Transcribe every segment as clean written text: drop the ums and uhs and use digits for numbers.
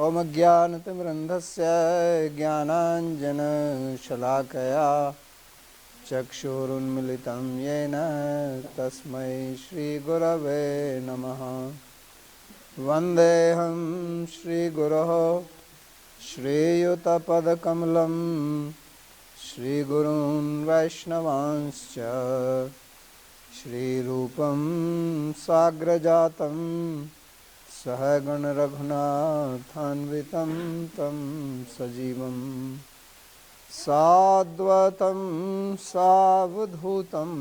ओम ज्ञानतिमिरन्धस्य ज्ञानाञ्जनशलाकया चक्षुरुन्मिलितं येन तस्मै श्रीगुरवे नमः। वन्देऽहं श्रीगुरोः श्रीयुतपदकमलं श्रीगुरून् वैष्णवांश्च श्रीरूपं साग्रजातं सहगण रघुनाथान्वितं तं सजीवं साद्वतं सावधूतं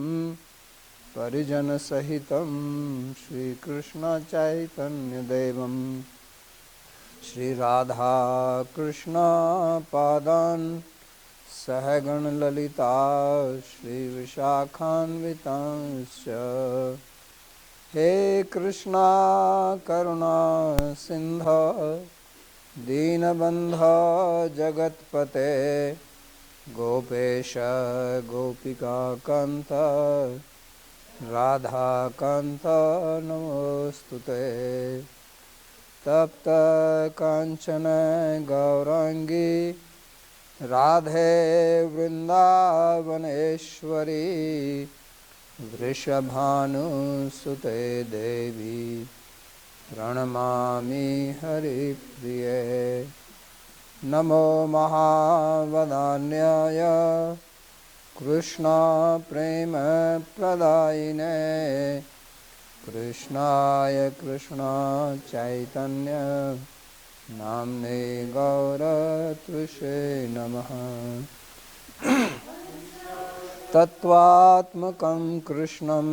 परिजनसहितं श्रीकृष्ण चैतन्यदेवं श्रीराधा कृष्ण पादान् सहगण ललिता श्रीविशाखान्वितांश्च। हे कृष्णा करुणा सिंधो दीनबन्धो जगत्पते गोपेश गोपिकाकान्त राधाकान्त नमोस्तुते। तप्त कांचन गौरांगी राधे वृंदावनेश्वरी वृषभानुसुते देवी प्रणमामि हरिप्रिये। नमो महावदान्याय कृष्णा प्रेम प्रदायिने कृष्णाय कृष्णा चैतन्य नाम्ने गौरतुषे नमः। तत्त्वात्मकं कृष्णं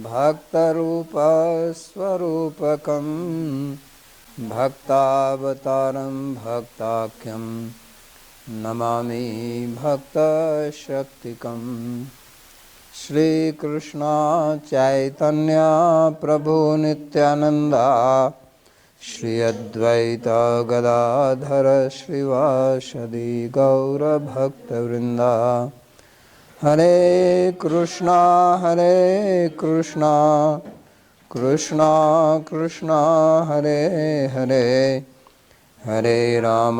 भक्तरूपस्वरूपकं भक्तावतारं भक्ताख्यं नमामि भक्तशक्तिकं। श्रीकृष्ण चैतन्य प्रभु नित्यानंदा श्री अद्वैत गदाधर श्रीवासदि गौरभक्तवृंदा। हरे कृष्णा कृष्णा कृष्णा हरे हरे हरे राम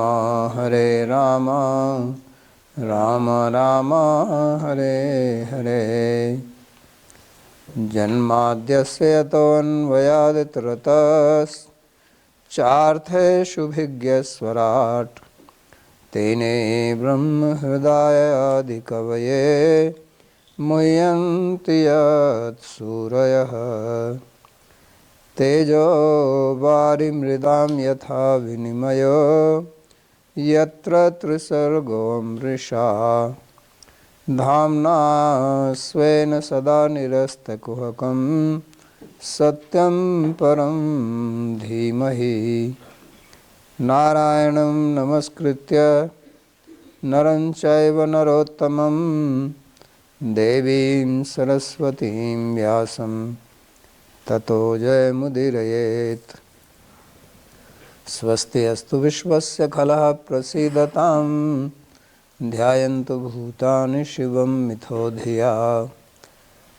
राम राम हरे हरे। जन्माद्यस्य यतोऽन्वयादितरतश्चार्थेषु भिज्ञस्वराट् तेने ब्रह्म हृदयादिकवये मुह्यन्ति यत्सूरयः। तेजो वारिमृदां यथा विनिमयो यत्र त्रिसर्गो मृषा धाम्ना स्वेन सदा निरस्तकुहकं सत्यं परं धीमहि। नारायणं नमस्कृत्य नरं चैव नरोत्तमं देवीं सरस्वतीं व्यासं ततो जयमुदीरयेत्। स्वस्ति अस्तु विश्वस्य खलः प्रसीदतां ध्यायन्तु भूतानि शिवं मिथो धिया।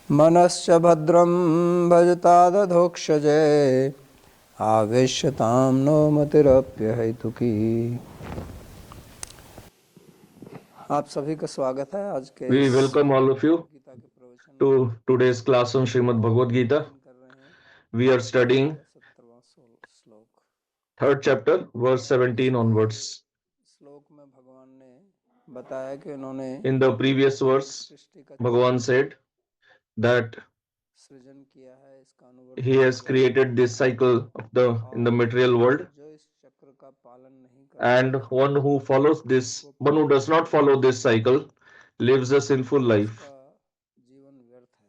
मनश्च भद्रं भजतादधोक्षजे आवेश्यतां नो मतिरप्यहेतुकी। आप सभी का स्वागत है आज के We welcome all of you Gita के प्रवचन to today's class on Śrīmad-Bhāgavata Gita. कर रहे हैं। We are studying 17वां श्लोक। 3rd chapter, verse 17 onwards. श्लोक में भगवान ने बताया कि उन्होंने In the previous verse, सृष्टि का Bhagavan said that सृजन किया है, इसका he has created this cycle of in the material world, जो इस चक्र का पालन नहीं करता and one who follows this, one who does not follow this cycle, lives a sinful life, उसका जीवन व्यर्थ है।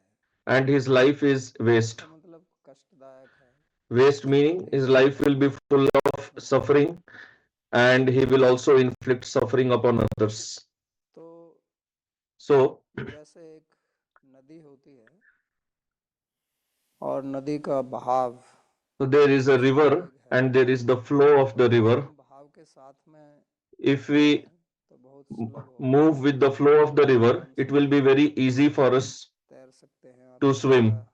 and his life is waste. इसका मतलब कष्टदायक है। Waste meaning his life will be full of suffering, and he will also inflict suffering upon others. तो So, जैसे एक नदी होती है और नदी का बहाव, so there is a river and there is the flow of the river. बहाव के साथ में If we तो बहुत सुलभ होता है, move with the flow of the river, it will be very easy for us तैर सकते हैं, to आपको swim ज़्यादा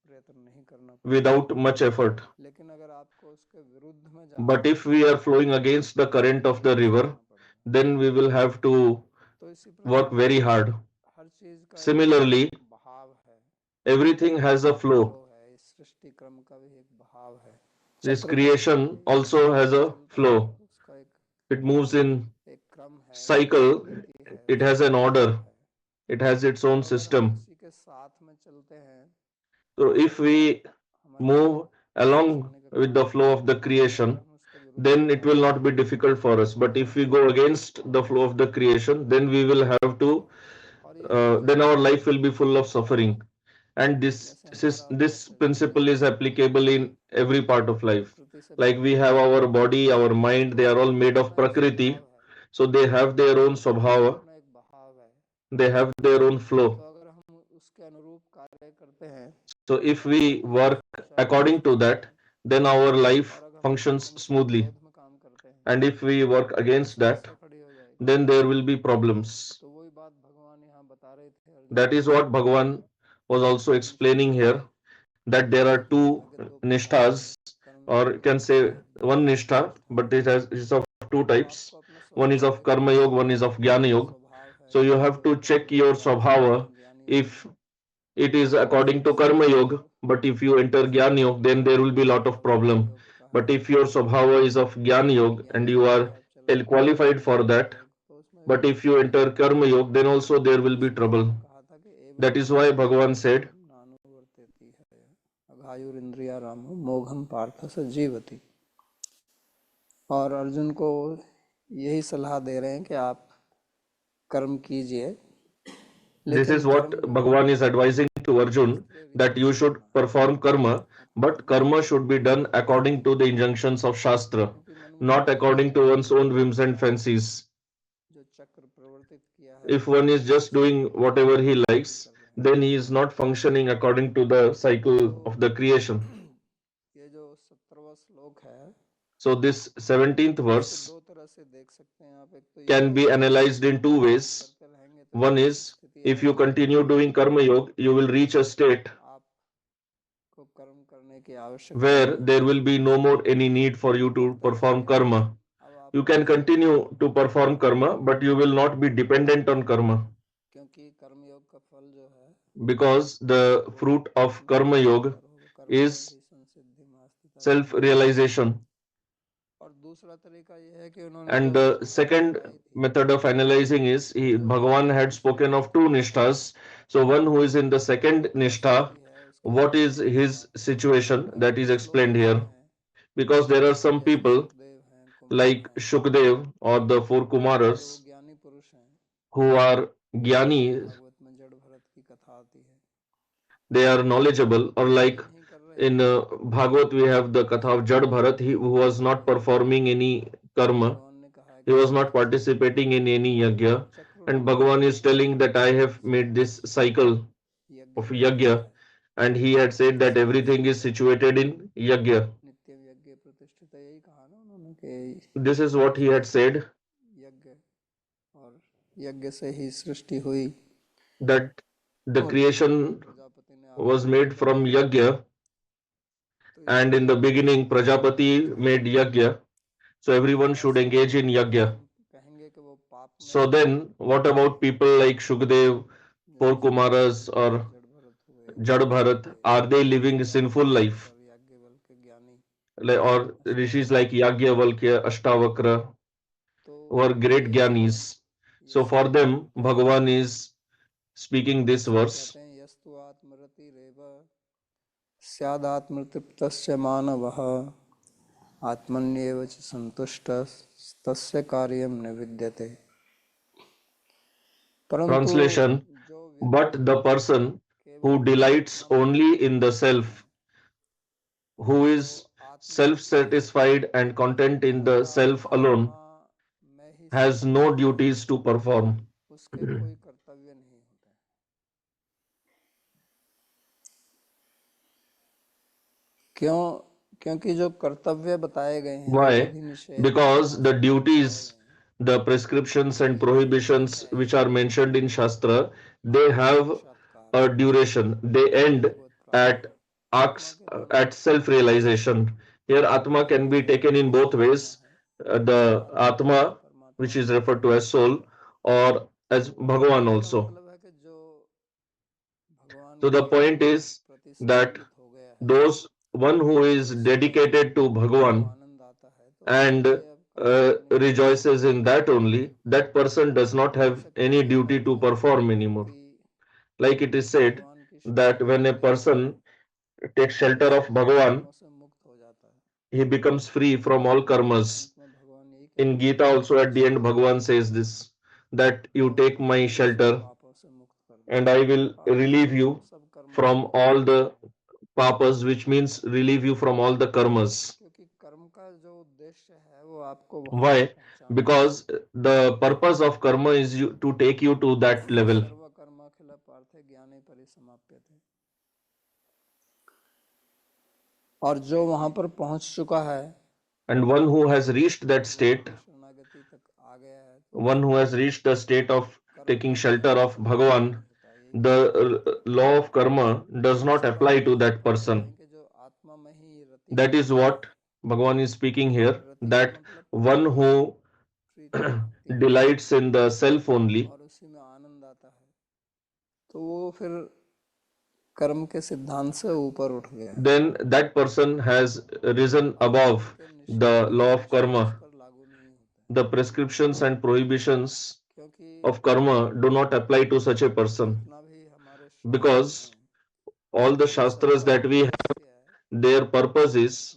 प्रयत्न नहीं करना पड़ेगा। without much effort. लेकिन अगर आपको उसके उसके विरुद्ध में जाना But if we are flowing against the current of the river, पड़ेगा। then we will have to तो इसी work प्रकार very hard. हर चीज का Similarly, एक भाव है, everything has a flow. Flow है। इस सृष्टि क्रम का भी एक भाव है। This चक्र creation also has a चलता flow. है, उसका It moves in एक क्रम है, cycle. रीति है, It has an उसका order. भाव है। It has its own अगर हम system. इसी के साथ में चलते हैं, So if we हमारे move along परेशानी का with the कारण flow of the अगर creation, हम उसके विरुद्ध then में it will not be difficult for us. But if we go against the flow of the creation, then we will have to, और ये then our life will be full of suffering. And जैसे this principle is applicable in every part of life. प्रकृति से Like we have our body, our mind, they are all made of prakriti. So they have their own swabhava, अपना एक भाव है। they have their own तो flow. अगर हम उसके अनुरूप कार्य करते हैं, So if we work according to that, then our life और अगर हम functions उसके smoothly. विरोध में काम करते हैं, And if we work against that, समस्या खड़ी हो जाएगी। then there will be problems. तो वही बात भगवान यहाँ बता रहे थे Arjun That is what Bhagavan was also explaining here, that there are two nishtas, or you can say one nishtha, but it is of two types. One is of karma yoga, one is of jnana yoga. So you have to check your swabhava. If it is according to karma yoga, but if you enter jnana yoga, then there will be a lot of problem. But if your swabhava is of jnana yoga and you are well qualified for that, but if you enter karma yoga, then also there will be trouble. That is why Bhagavan said, अघायुरिंद्रिया Ram मोघम Partha स जीवति। और अर्जुन को यही सलाह दे रहे हैं कि आप कर्म कीजिए। this is what Bhagavan is advising to Arjun, that you should perform karma, but karma should be done according to the injunctions of Shastra, not according to one's own whims and fancies. If one is just doing whatever he likes, then he is not functioning according to the cycle of the creation. ये जो 17वां श्लोक है, So this 17th verse दो तरह से देख सकते हैं आप। एक तो can be analyzed in two ways. One is, if you continue doing karma yoga, you will reach a state आपको कर्म करने की आवश्यकता where there will be no more any need for you to perform karma. You can continue to perform karma, but you will not be dependent on karma, क्योंकि कर्म योग का फल जो है, because the fruit of karma yoga is self-realization. और दूसरा तरीका ये है कि उन्होंने And the second method of analyzing is, Bhagavan had spoken of two nishtas. So one who is in the second nishtha, what is his situation, that is explained here. Because there are some people like Shukdev or the four Kumaras who are jnani, they are knowledgeable, or like in Bhagavat we have the Katha of Jad Bharat, who was not performing any karma, he was not participating in any yajna, and Bhagavan is telling that I have made this cycle of yajna, and he had said that everything is situated in yajna. This is what he had said, that the creation was made from yajna, and in the beginning Prajapati made yajna, so everyone should engage in yajna. So then what about people like Shukdev, four Kumaras or Jad Bharat? Are they living a sinful life? Or rishis like Yagyavalkya, Ashtavakra, who are great jnanis. So for them Bhagavan is speaking this verse. स्यादात्मतृप्तस्य मानवः आत्मन्येव च संतुष्टस्तस्य कार्यं न विद्यते। Translation: but the person who delights only in the self, who is self-satisfied and content in the self alone, has no duties to perform. क्यों? क्योंकि जो कर्तव्य बताए गए हैं, Why? Because the duties, the prescriptions and prohibitions which are mentioned in Shastra, they have a duration. They end at self-realization. Here, Atma can be taken in both ways. The Atma, which is referred to as soul, or as Bhagavan also. So the point is that those one who is dedicated to Bhagavan and rejoices in that only, that person does not have any duty to perform anymore. Like it is said that when a person takes shelter of Bhagavan, he becomes free from all karmas. In Gita also at the end Bhagavan says this, that you take my shelter and I will relieve you from all the papas, which means relieve you from all the karmas. Why? Because the purpose of karma is to take you to that level. और जो वहां पर पहुंच चुका है, And one who has reached that state, one who has reached the state of taking shelter of Bhagavan, the law of karma does not apply to that person. That is what Bhagavan is speaking here, that one who delights in the self only, और उसी में आनंद आता है, तो वो फिर कर्म के सिद्धांत से ऊपर उठ गया, then that person has risen above the law of karma. The prescriptions and prohibitions of karma do not apply to such a person, because all the shastras that we have, their purpose is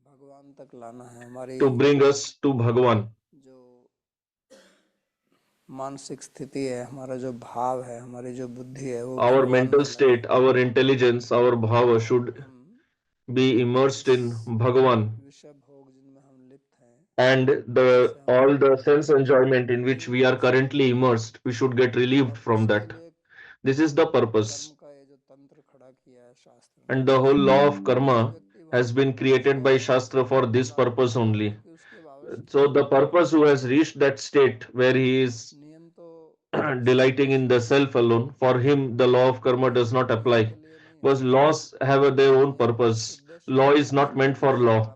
भगवान तक लाना है, हमारी to bring us to Bhagavan. जो मानसिक स्थिति है, हमारा जो भाव है, हमारी जो बुद्धि है, वो Our भगवान mental में state, our intelligence, our bhava should be immersed in Bhagavan, विषय भोग जिनमें हम लिप्त हैं, and the all the sense enjoyment in which we are currently immersed, we should get relieved from that. This is the purpose. का ये जो तंत्र खड़ा किया है शास्त्र ने, And the whole law of karma has been created by Shastra for this purpose only. उसके बावजूद So the purpose who has reached that state where he is नियम तो delighting in the self alone, for him the law of karma does not apply. Because laws have their own purpose. Law is not meant for law.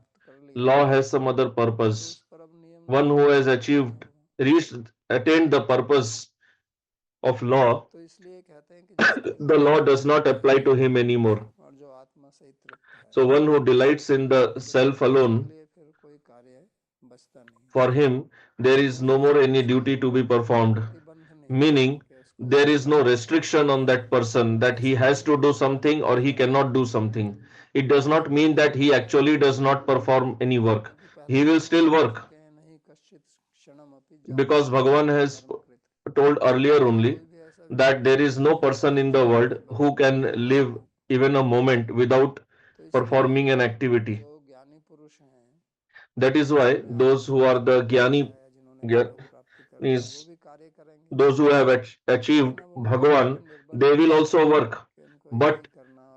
Law has some other purpose. One who has achieved, reached, attained the purpose of law, तो इसलिए कहते हैं कि the law does not apply to him anymore. और जो आत्मा से ही तृप्त है, So one who delights in the self alone, लिए फिर कोई कार्य बचता नहीं, for him there is no more any duty to be performed. प्रतिबंध नहीं, Meaning there is no restriction on that person that he has to do something or he cannot do something. It does not mean that he actually does not perform any work. He will still work, नहीं कश्चित क्षणम अपि because Bhagavan has told earlier only that there is no person in the world who can live even a moment without performing an activity. जो ज्ञानी पुरुष हैं, That is why those who are the Gyani, प्राप्ति कर is वो भी कार्य करेंगे, those who have achieved Bhagavan, they will also work. But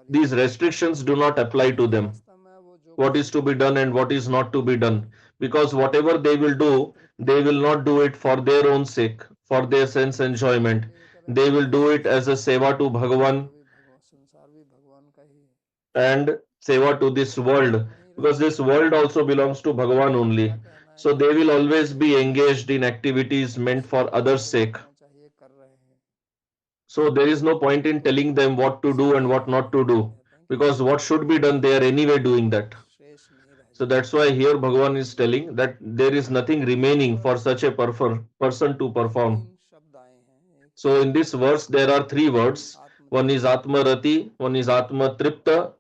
these restrictions do not apply to them. What is to be done and what is not to be done. Because whatever they will do, they will not do it for their own sake, for their sense enjoyment. They will do it as a seva to Bhagavan संसार भी भगवान का ही है, and seva to this world. Because this world also belongs to Bhagavan only. So they will always be engaged in activities meant for others' sake. चाहिए कर रहे हैं, So there is no point in telling them what to do and what not to do, because what should be done, they are anyway doing that. शेष नहीं रह So that's why here Bhagavan is telling that there is nothing remaining for such a person to perform. शब्द आए हैं, एक So in this verse there are three words. One is Atma Rati, one is Atma Tripta,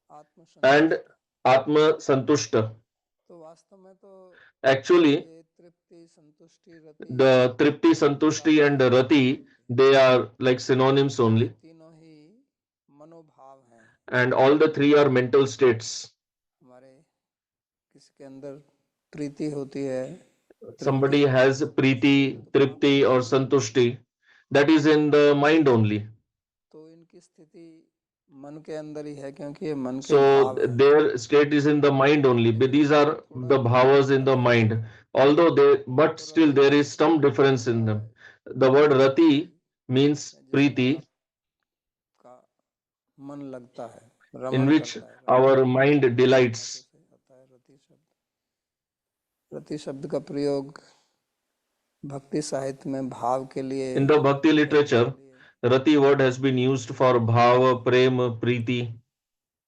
and Atma Santushta. तो वास्तव में तो Actually, ये तृप्ति संतुष्टि रति the Tripti, Santushti and Rati, they are like synonyms only. तीनों ही मनोभाव हैं, And all the three are mental states. हमारे किसी के अंदर प्रीति होती है, Somebody has Preeti, Tripti or Santushti, that is in the mind only. तो इनकी स्थिति मन के अंदर ही है, क्योंकि ये मन के So भाव हैं, their state is in the mind only. But these are the bhavas in the mind. Although but still there is some difference in them. The word Rati means Preeti, का मन लगता है, in रमण which करता है। our mind delights. से आता है रति शब्द। रति शब्द का प्रयोग भक्ति साहित्य में भाव के लिए, In the Bhakti literature, Rati word has been used for Bhava, Prem, Preeti.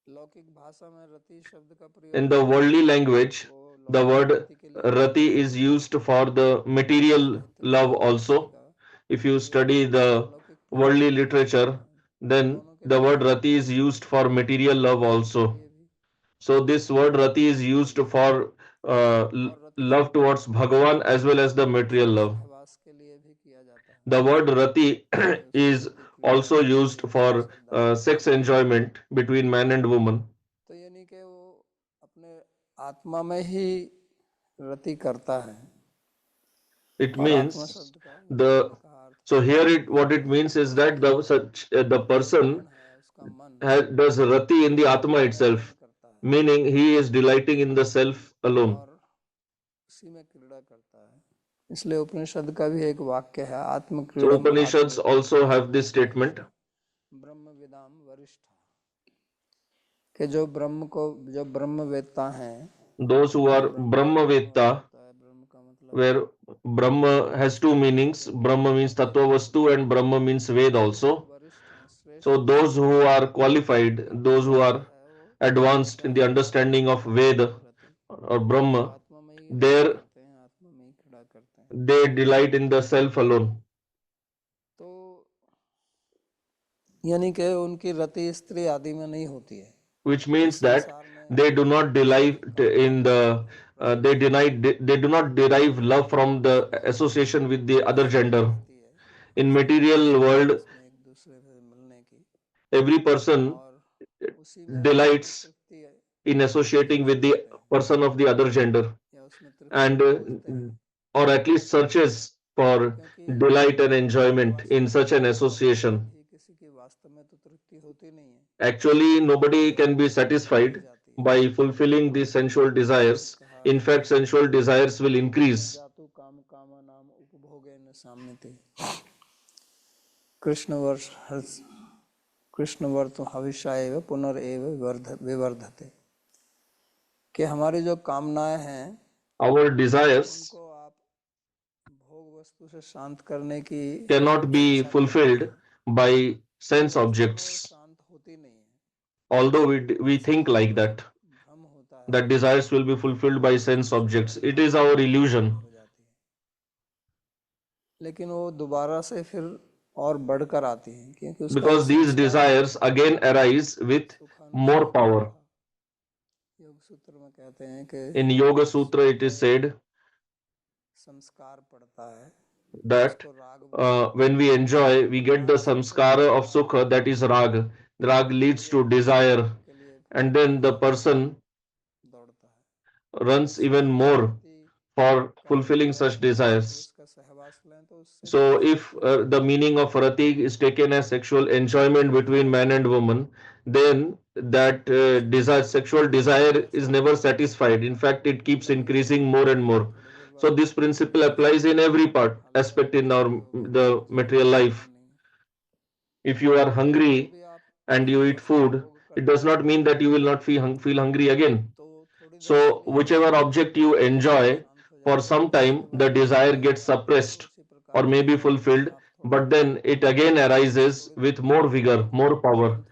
लौकिक भाषा में रति शब्द का प्रयोग In the worldly language, वो the लौकिक word प्रीति के लिए Rati is used for the material love also. If you study the अलौकिक प्रीति worldly literature, then दोनों के the लिए word Rati is used for material love also. लिए भी। So this word Rati is used for और रति love शब्द towards Bhagavan as well as the material love. सहवास के लिए भी किया जाता है, The word Rati उसमें is रति क्रीड़ा also के used लिए for शब्द आता है। sex enjoyment between man and woman. तो यानी कि वो अपने आत्मा में ही रति करता है। It और आत्मा means शब्द का the मैंने अर्थ so here it what it means is that the person है उसका मन does Rati in the Atma itself, करता है meaning he is delighting in the self alone. और उसी में क्रीड़ा करता है। इसलिए उपनिषद का भी एक वाक्य है, आत्म So क्रीड़म Upanishads also have this statement ब्रह्म विदाम वरिष्ठ, कि जो ब्रह्म वेत्ता हैं, those who are Brahmavetta, ब्रह्म का मतलब where Brahma has two meanings. Brahma means Tattva Vastu and Brahma means Ved also. वरिष्ठ हैं, श्रेष्ठ So those who are qualified, those who are है वो advanced in the understanding of Veda or Brahma, आत्मा में ही रति there करते हैं, आत्मा में ही क्रीड़ा करते हैं। they delight in the self alone. तो यानी कि उनकी रति स्त्री आदि में नहीं होती है, Which means that they do not delight in the they do not derive love from the association with the other gender. In material world, एक दूसरे से मिलने की every person और उसी में delights Tripti in associating with the person of the other gender, या उसमें तृप्ति and खोजते हैं, or at least searches for क्योंकि delight and enjoyment in such an association. ही किसी की वास्तव में तो तृप्ति होती नहीं है, Actually, nobody can be satisfied by fulfilling the sensual desires. In fact, sensual desires will increase. जातु काम कामा नाम उपभोगे न साम्यते। कृष्ण वर्त हविष्या एव पुनरेव विवर्धते, कि हमारी जो कामनाएं हैं Our desires उनको आप भोग वस्तु से शांत करने की cannot be fulfilled by sense objects. शांत होती नहीं है, Although we think like that, भ्रम होता है, that desires will be fulfilled by sense objects. It is our illusion. हो जाती है, लेकिन वो दोबारा से फिर और बढ़कर आती है, क्योंकि उसका Because these desires again arise with more power. योग सूत्र में कहते हैं कि In Yoga Sutra, it is said संस्कार पड़ता है that when we enjoy, we get the samskara of sukha, that is rag. Rag leads to desire, and then the person दौड़ता है, runs even more for fulfilling such desires. उसका सहवास लें तो उससे So, if the meaning of rati is taken as sexual enjoyment between man and woman, then that sexual desire is never satisfied. In fact, it keeps increasing more and more. So, this principle applies in every aspect in the material life. If you are hungry and you eat food, it does not mean that you will not feel hungry again. So, whichever object you enjoy, for some time the desire gets suppressed or may be fulfilled, but then it again arises with more vigor, more power.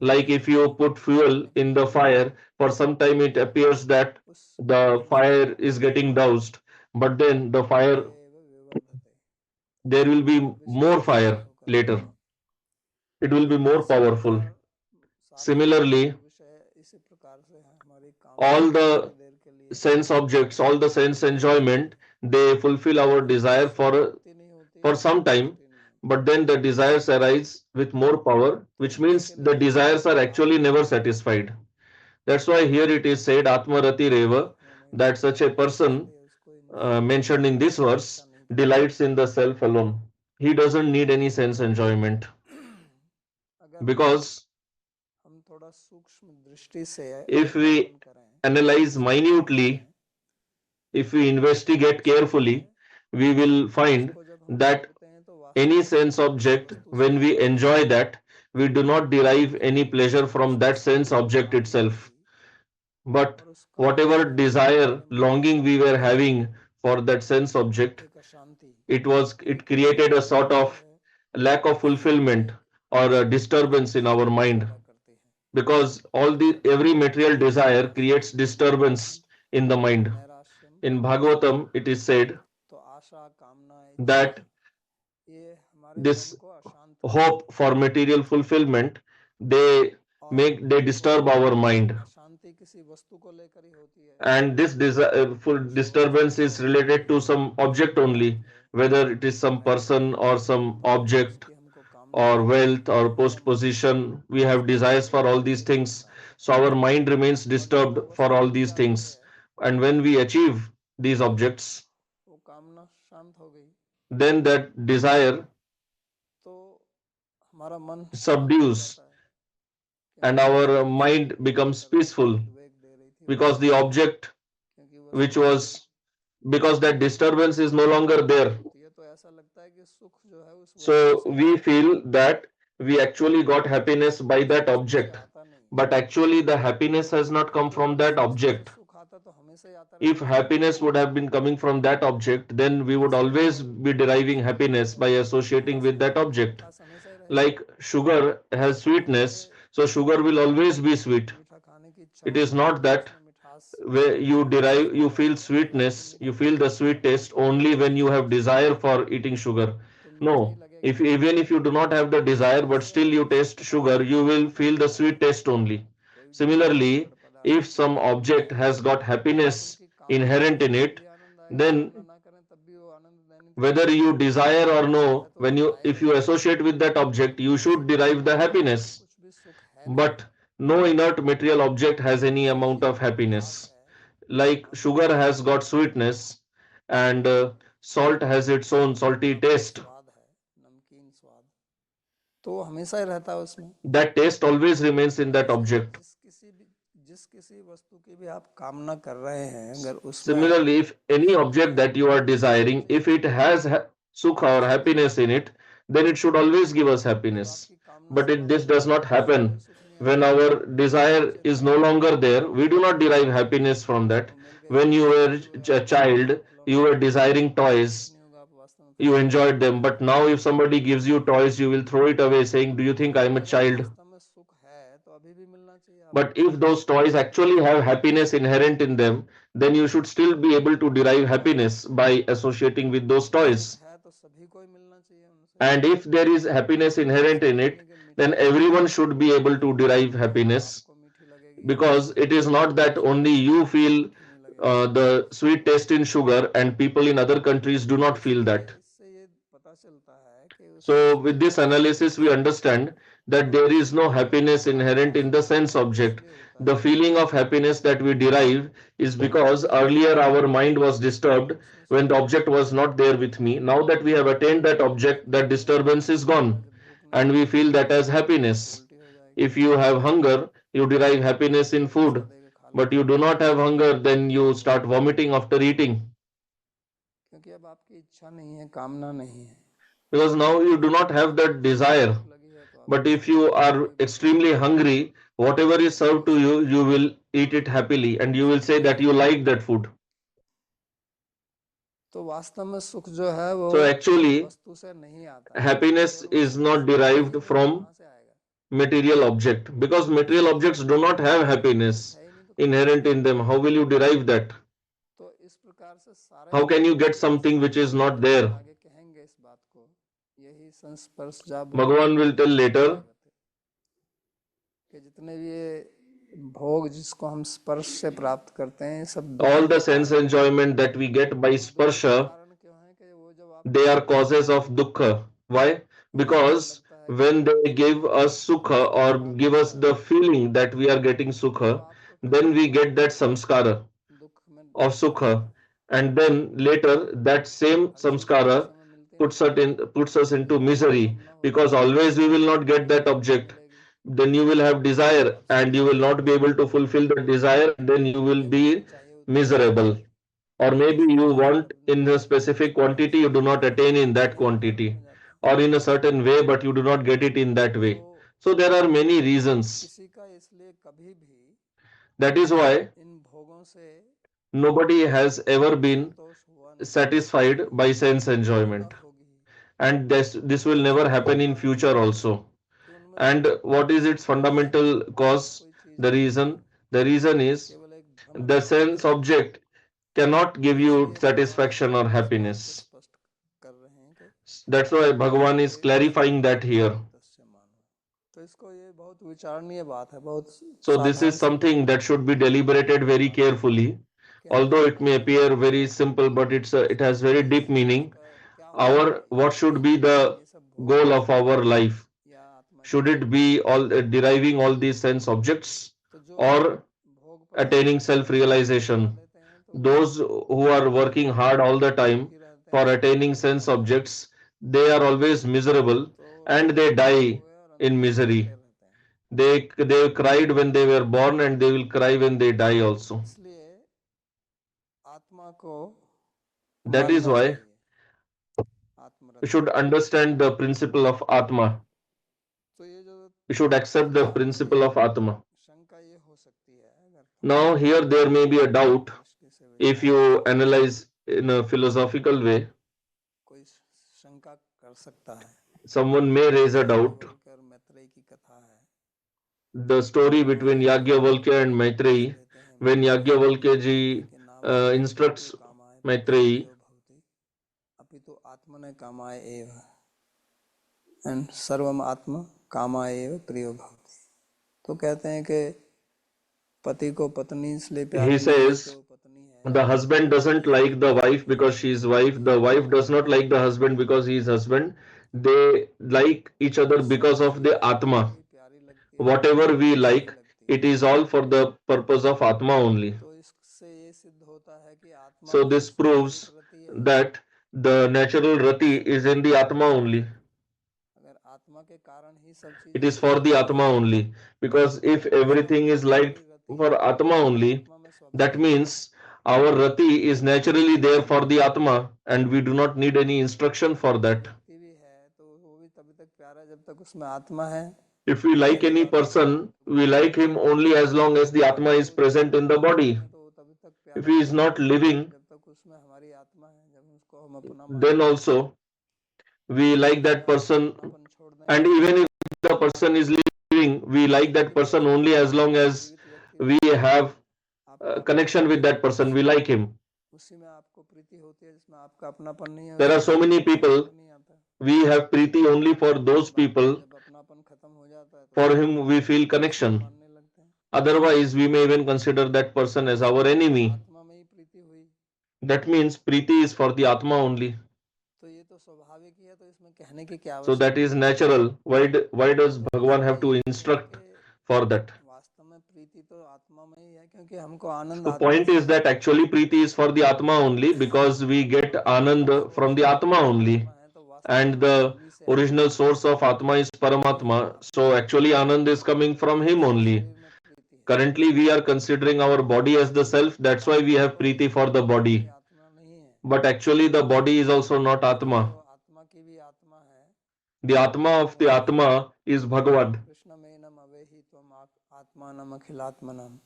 Like if you put fuel in the fire, for some time it appears that the fire is getting doused, but then the fire, there will be more fire later. It will be more powerful. Similarly, all the sense objects, all the sense enjoyment, they fulfill our desire for some time, but then the desires arise with more power, which means the desires are actually never satisfied. That's why here it is said Atmarati Reva, that such a person mentioned in this verse delights in the self alone. He doesn't need any sense enjoyment, because if we analyze minutely, if we investigate carefully, we will find that any sense object, when we enjoy that, we do not derive any pleasure from that sense object itself. But whatever desire, longing we were having for that sense object, it created a sort of lack of fulfillment or a disturbance in our mind, because all the every material desire creates disturbance in the mind. In Bhagavatam, it is said that this hope for material fulfillment, they they disturb our mind, and this full disturbance is related to some object only, whether it is some person or some object or wealth or post position. We have desires for all these things, so our mind remains disturbed for all these things, and when we achieve these objects, then that desire subdues and our mind becomes peaceful, because the object which was, because that disturbance is no longer there. So we feel that we actually got happiness by that object, but actually the happiness has not come from that object. If happiness would have been coming from that object, then we would always be deriving happiness by associating with that object. Like sugar has sweetness, so sugar will always be sweet. It is not that where you feel sweetness, you feel the sweet taste only when you have desire for eating sugar. No, if even if you do not have the desire but still you taste sugar, you will feel the sweet taste only. Similarly, if some object has got happiness inherent in it, then whether you desire or no, when you if you associate with that object, you should derive the happiness. But no inert material object has any amount of happiness. Like sugar has got sweetness, and salt has its own salty taste. That taste always remains in that object. Similarly, if any object that you are desiring, if it has sukha or happiness in it, then it should always give us happiness. But this does not happen. When our desire is no longer there, we do not derive happiness from that. When you were a child, you were desiring toys, you enjoyed them, but now if somebody gives you toys, you will throw it away saying, do you think I am a child? But if those toys actually have happiness inherent in them, then you should still be able to derive happiness by associating with those toys. And if there is happiness inherent in it, then everyone should be able to derive happiness, because it is not that only you feel the sweet taste in sugar and people in other countries do not feel that. So with this analysis, we understand that there is no happiness inherent in the sense object. The feeling of happiness that we derive is because earlier our mind was disturbed when the object was not there with me. Now that we have attained that object, that disturbance is gone, and we feel that as happiness. If you have hunger, you derive happiness in food, but you do not have hunger, then you start vomiting after eating. Because now you do not have that desire. But if you are extremely hungry, whatever is served to you, you will eat it happily and you will say that you like that food. So actually, happiness is not derived from material object, because material objects do not have happiness inherent in them. How will you derive that? How can you get something which is not there? Bhagavan will tell later. All the sense enjoyment that we get by sparsha, they are causes of dukkha. Why? Because when they give us sukha or give us the feeling that we are getting sukha, then we get that samskara of sukha, and then later that same samskara puts us into misery, because always we will not get that object. Then you will have desire and you will not be able to fulfill the desire, and then you will be miserable. Or maybe you want in a specific quantity, you do not attain in that quantity, or in a certain way, but you do not get it in that way. So there are many reasons. किसी का इसलिए कभी भी That is why इन भोगों से nobody has ever been संतोष हुआ नहीं, satisfied by sense और न enjoyment. होगी, And this will never happen in future also. कि उनमें And what is its fundamental cause? कोई चीज The नहीं है, reason? The reason is केवल एक भ्रम the मात्र sense है। object cannot give you इसलिए भगवान satisfaction or इस बात को happiness. स्पष्ट कर रहे हैं कि That's why Bhagavan is clarifying that here. तस्य मानो। तो इसको ये बहुत विचारणीय बात है, बहुत So this सावधान is से something that should be deliberated very carefully. कि Although हमारा it may appear very simple, but it has very deep meaning. क्या होना Our चाहिए, what should be the ये सब भोग goal of our life? या आत्मा Should it be all deriving all these sense objects तो जो or भोग पर attaining self-realization? लेते हैं तो Those who are working hard all the time दुखी रहते for हैं, attaining sense objects, they are always miserable तो and they die खोए और in अंदर में misery. रोते रहते हैं। They cried when they were born and they will cry when they die also. इसलिए आत्मा को That is मानना why चाहिए, we आत्मरति। should understand the principle of Atma. तो ये जो We should accept the principle of Atma. शंका ये हो सकती है, अगर Now here there may be a doubt दृष्टि से if you analyze in a philosophical way. कोई शंका कर सकता है। Someone may raise a doubt. Yajnavalkya और मैत्रेयी की कथा है, The story between Yajnavalkya and Maitreyi, when Yajnavalkya ji instructs Maitreyi, अपितु आत्मने कामाय एव, एंड सर्वम आत्मा कामाय एव प्रियो भवति। तो कहते हैं कि पति को पत्नी इसलिए प्यारी he लगती है कि says वो पत्नी है, the husband doesn't like the wife because she is wife. The wife does not like the husband because he is husband. They like each other because of the Atma. प्यारी लगती है, Whatever we अच्छी like, लगती है। it is all for the purpose of Atma only. तो इससे ये सिद्ध होता है कि आत्मा So में this proves स्वाभाविक रति है। that the natural rati is in the Atma only. अगर आत्मा के कारण ही सब It चीजें is for the Atma only. Because if everything is liked for Atma only, that means our rati is naturally there for the Atma and we do not need any instruction for that. व्यक्ति भी है तो वो भी तभी तक प्यारा जब तक उसमें आत्मा है। If we like any person, we like him only as long as the Atma is present in the body. तो वो तभी तक If प्यारा he is not living, जब तक उसमें हमारी आत्मा है, जब उसको हम अपना then also we like that person, अपनापन छोड़ दें, and even if the person is living, we like that person only as long as we have connection with that person. We like him. उसी में आपको प्रीति होती है जिसमें आपका अपनापन नहीं है। There are so many people, नहीं आता, we have preeti only for those people जब अपनापन खत्म हो जाता है तो for whom we feel connection. मानने लगते हैं। Otherwise, we may even consider that person as our enemy. आत्मा में ही प्रीति हुई That means preeti is for the Atma only. तो ये तो स्वाभाविक ही है, तो इसमें कहने की क्या So that is natural. Why does Bhagavan have to instruct for that? वास्तव में प्रीति तो आत्मा में ही है, क्योंकि हमको आनंद The आत्मा point से is that actually preeti is for the Atma only because we get Anand from the Atma only. है, तो वास्तव And the original source of Atma is Paramatma. So actually Anand is coming from him only. शरीर में प्रीति है, Currently we are considering our body as the self. That's why we have preeti for the body. आत्मा नहीं है, But actually the body is also not Atma. तो आत्मा की भी आत्मा है। The Atma of the Atma is Bhagavad. Krishna में नम अवेहि त्वम आत्मानम अखिलात्मनम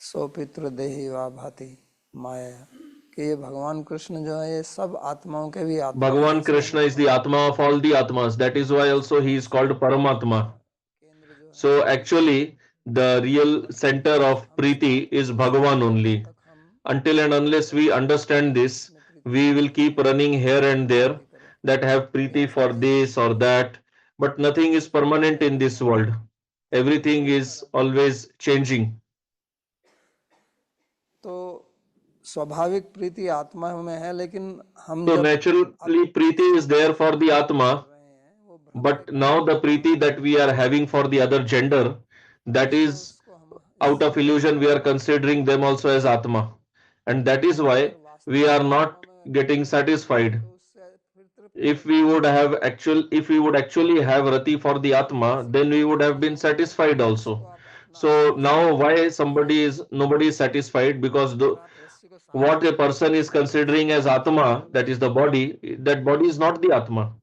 सो पितृ देहि वा भाति माया, कि ये भगवान कृष्ण जो है ये सब आत्माओं के भी आत्मा है। Bhagavan Krishna is the Atma of all the Atmas. That is why also he is called Paramatma. केंद्र जो है, So actually the real center of preeti is Bhagavan only. तक हम Until and unless we understand this, we will keep running here and there that have preeti for this or that. But nothing is permanent in this world. Everything is always changing. तो स्वाभाविक प्रीति आत्मा में है, लेकिन हम So जब naturally preeti is there for the Atma. रहे हैं वो भ्रम But now the preeti that we are having for the other gender, that is को हम out of illusion, we are considering them also as Atma. And that is why we are not getting satisfied. तो उससे फिर तृप्त If we would actually have rati for the Atma, then we would have been satisfied also. So now why nobody is satisfied? Because रस्सी को what a person is considering as Atma, that is the body, that body is not the Atma.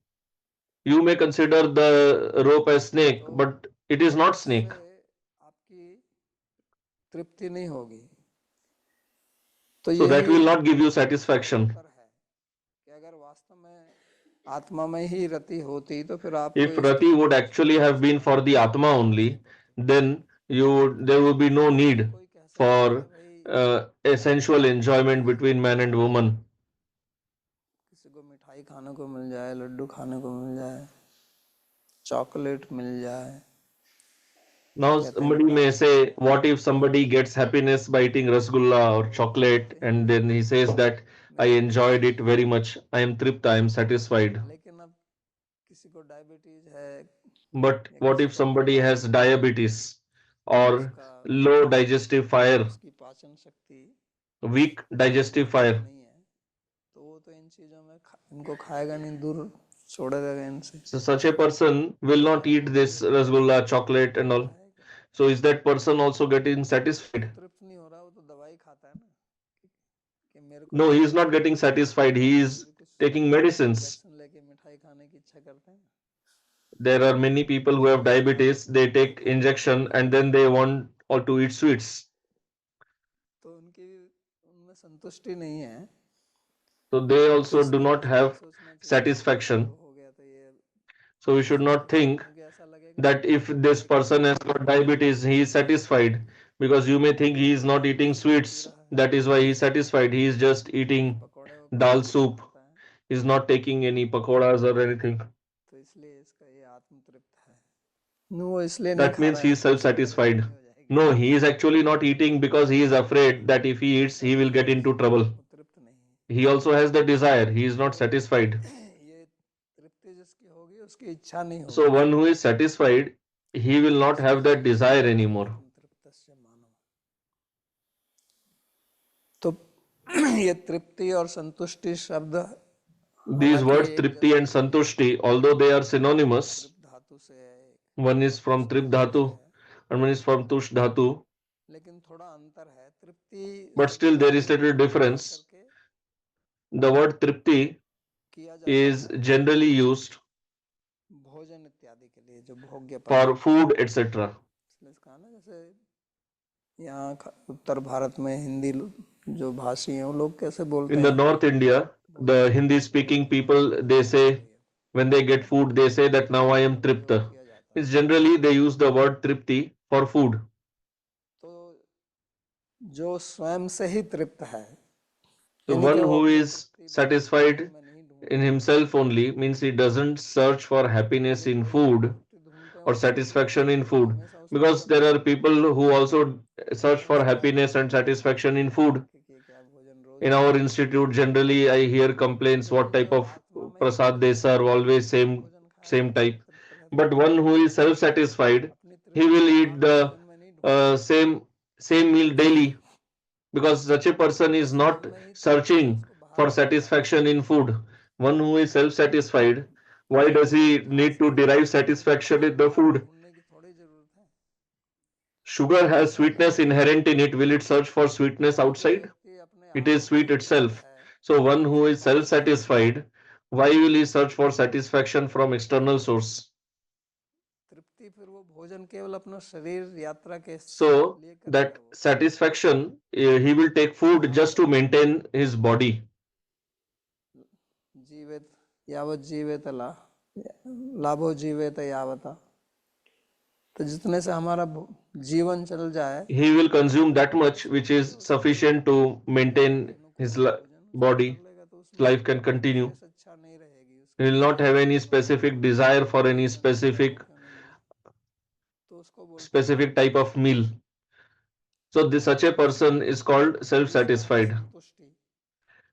You may consider the rope as snake, तो but it is not snake. उससे आपकी तृप्ति नहीं होगी। तो So that यही will not give you satisfaction. अंतर है कि अगर वास्तव में आत्मा में ही रति होती तो फिर आपको If इस rati तरह would की actually चीजों have से been for the atma only, आवश्यक होती। then there would be no तो need कोई कह सकता है कि for भाई a sensual enjoyment between man and woman. किसी को मिठाई खाने को मिल जाए, लड्डू खाने को मिल जाए, चॉकलेट मिल जाए, Now कहते हैं somebody बड़ा may आनंद say, है। what if somebody gets happiness by eating rasgulla or तो chocolate, यही and then he says that I मेरा enjoyed it very much, I am tripta, I am satisfied. लेकिन अब किसी को डायबिटीज है But या what किसी if को somebody has मोटापा है diabetes या or उसका low digestive fire, उसकी पाचन शक्ति weak digestive मजबूत fire? नहीं है, तो वो तो इन चीजों में इनको खाएगा नहीं, दूर छोड़ेगा इनसे। So such a person will not क्या eat वो this rasgulla, chocolate and तृप्त all. है क्या? So is that person also getting वो satisfied? तृप्त नहीं हो रहा, वो तो दवाई खाता है ना कि मेरे को No, he is तृप्त not होना getting है। satisfied. He ऐसे is भी कुछ taking medicines. इंजेक्शन लेके मिठाई खाने की इच्छा करते हैं, There are many people who have और diabetes. They take लेकिन injection and then they want or to eat sweets. तो उनकी उनमें संतुष्टि नहीं है। So they तो also do इसलिए not उसको नहीं have सोचना चाहिए कि भाई मेरे satisfaction. को हो गया तो ये So we should not सातिश है, think क्योंकि ऐसा लगेगा that if this कि person has got diabetes, he is satisfied. Because you may think he is not eating शराब पी sweets. रहा है That is why he is satisfied. He is just या eating पकौड़े वकौड़े dal soup. खाता है, He is not taking any pakoras or anything. तो इसलिए इसका ये आत्म तृप्त है। वो इसलिए नहीं That खा means रहा he है is कि उसकी self-satisfied. परेशानी हो जाएगी, No, he is actually not eating because he is afraid that if he eats, ऐसा he will नहीं get है, into trouble. वो तृप्त नहीं है। He also has the desire. He is तो not satisfied. ये तृप्ति जिसकी होगी उसकी इच्छा नहीं So होगी, one who is satisfied, he will not have इसलिए that desire इसलिए anymore. आत्म तृप्तस्य मानव। तो ये तृप्ति और संतुष्टि शब्द These हालांकि words एक tripti जैसे and ही है, santushti, although they are synonymous, तृप्त धातु से है, one is from संतुष्टि trip धातु से dhatu है, and one is from tush dhatu, लेकिन थोड़ा अंतर है। तृप्ति but शब्द still का there is little प्रयोग खास difference. करके The word tripti किया जाता is है generally used भोजन इत्यादि के लिए, जो भोग्य for पदार्थ है। food, etc. इसलिए कहा ना, जैसे यहाँ उत्तर भारत में हिंदी जो भाषी हैं वो लोग कैसे बोलते In the हैं, North India, भोजन the Hindi भोजन speaking करने के people, बाद they तृप्त हो say गई है, when they get food, they say that now I am इसका प्रयोग tripta. किया जाता है। It's generally they use the word tripti for food. तो जो स्वयं से ही तृप्त है, So यानी कि one वो who अपनी is तृप्ति भोजन satisfied में नहीं in ढूंढता, himself only means he doesn't search for happiness जो in भोजन में food तृप्ति ढूंढते हैं or वो तो satisfaction in food, हमेशा उस because भोजन there को are people who also search ढूंढ for से आते happiness हैं and satisfaction in food. कि क्या भोजन रोज In our मिले। institute, generally I hear complaints तो what ये type जो of आत्मा में ही prasad they तृप्त है serve, always वो same भोजन खाएगा same तो type. तृप्त But रहेगा। one who is self-satisfied, अपनी he तृप्ति will eat बाहर the भोजन में नहीं ढूंढेगा, same meal daily, because such a person is स्वयं not में ही तृप्त है, searching उसको बाहर for नहीं ढूंढना है। satisfaction in food. One who is self-satisfied, why does उसको he मिठास need to की derive जरूरत नहीं है, satisfaction उसको in the बाहर food? ढूंढने की थोड़ी जरूरत है। Sugar has ऐसा sweetness नहीं, inherent in it. Will it search for sweetness यदि कोई outside? व्यक्ति अपने It आप is में ही sweet तृप्त itself. है, So one who is तो self-satisfied, why will he search for satisfaction from external source? तृप्ति फिर वो भोजन केवल अपना शरीर यात्रा के So लिए करेगा that वो, satisfaction, he will take food just और to maintain his body. जीवित यावत जीवित लाभो जीवित यावता, तो जितने से हमारा जीवन चल जाए He will consume that much उसके which लिए is उसको जो sufficient to यात्रा maintain के अनुकूल his भोजन उसको कर body. लेगा, तो उसमें Life can कोई continue. विशेष इच्छा नहीं रहेगी He उसकी will कि not भाई have मेरे any को specific desire for any भोजन मिले specific क्यों नहीं मिले, तो उसको बोलते हैं specific type Tripti. of meal. So this such a person is called दूसरा है self-satisfied. संतुष्टि।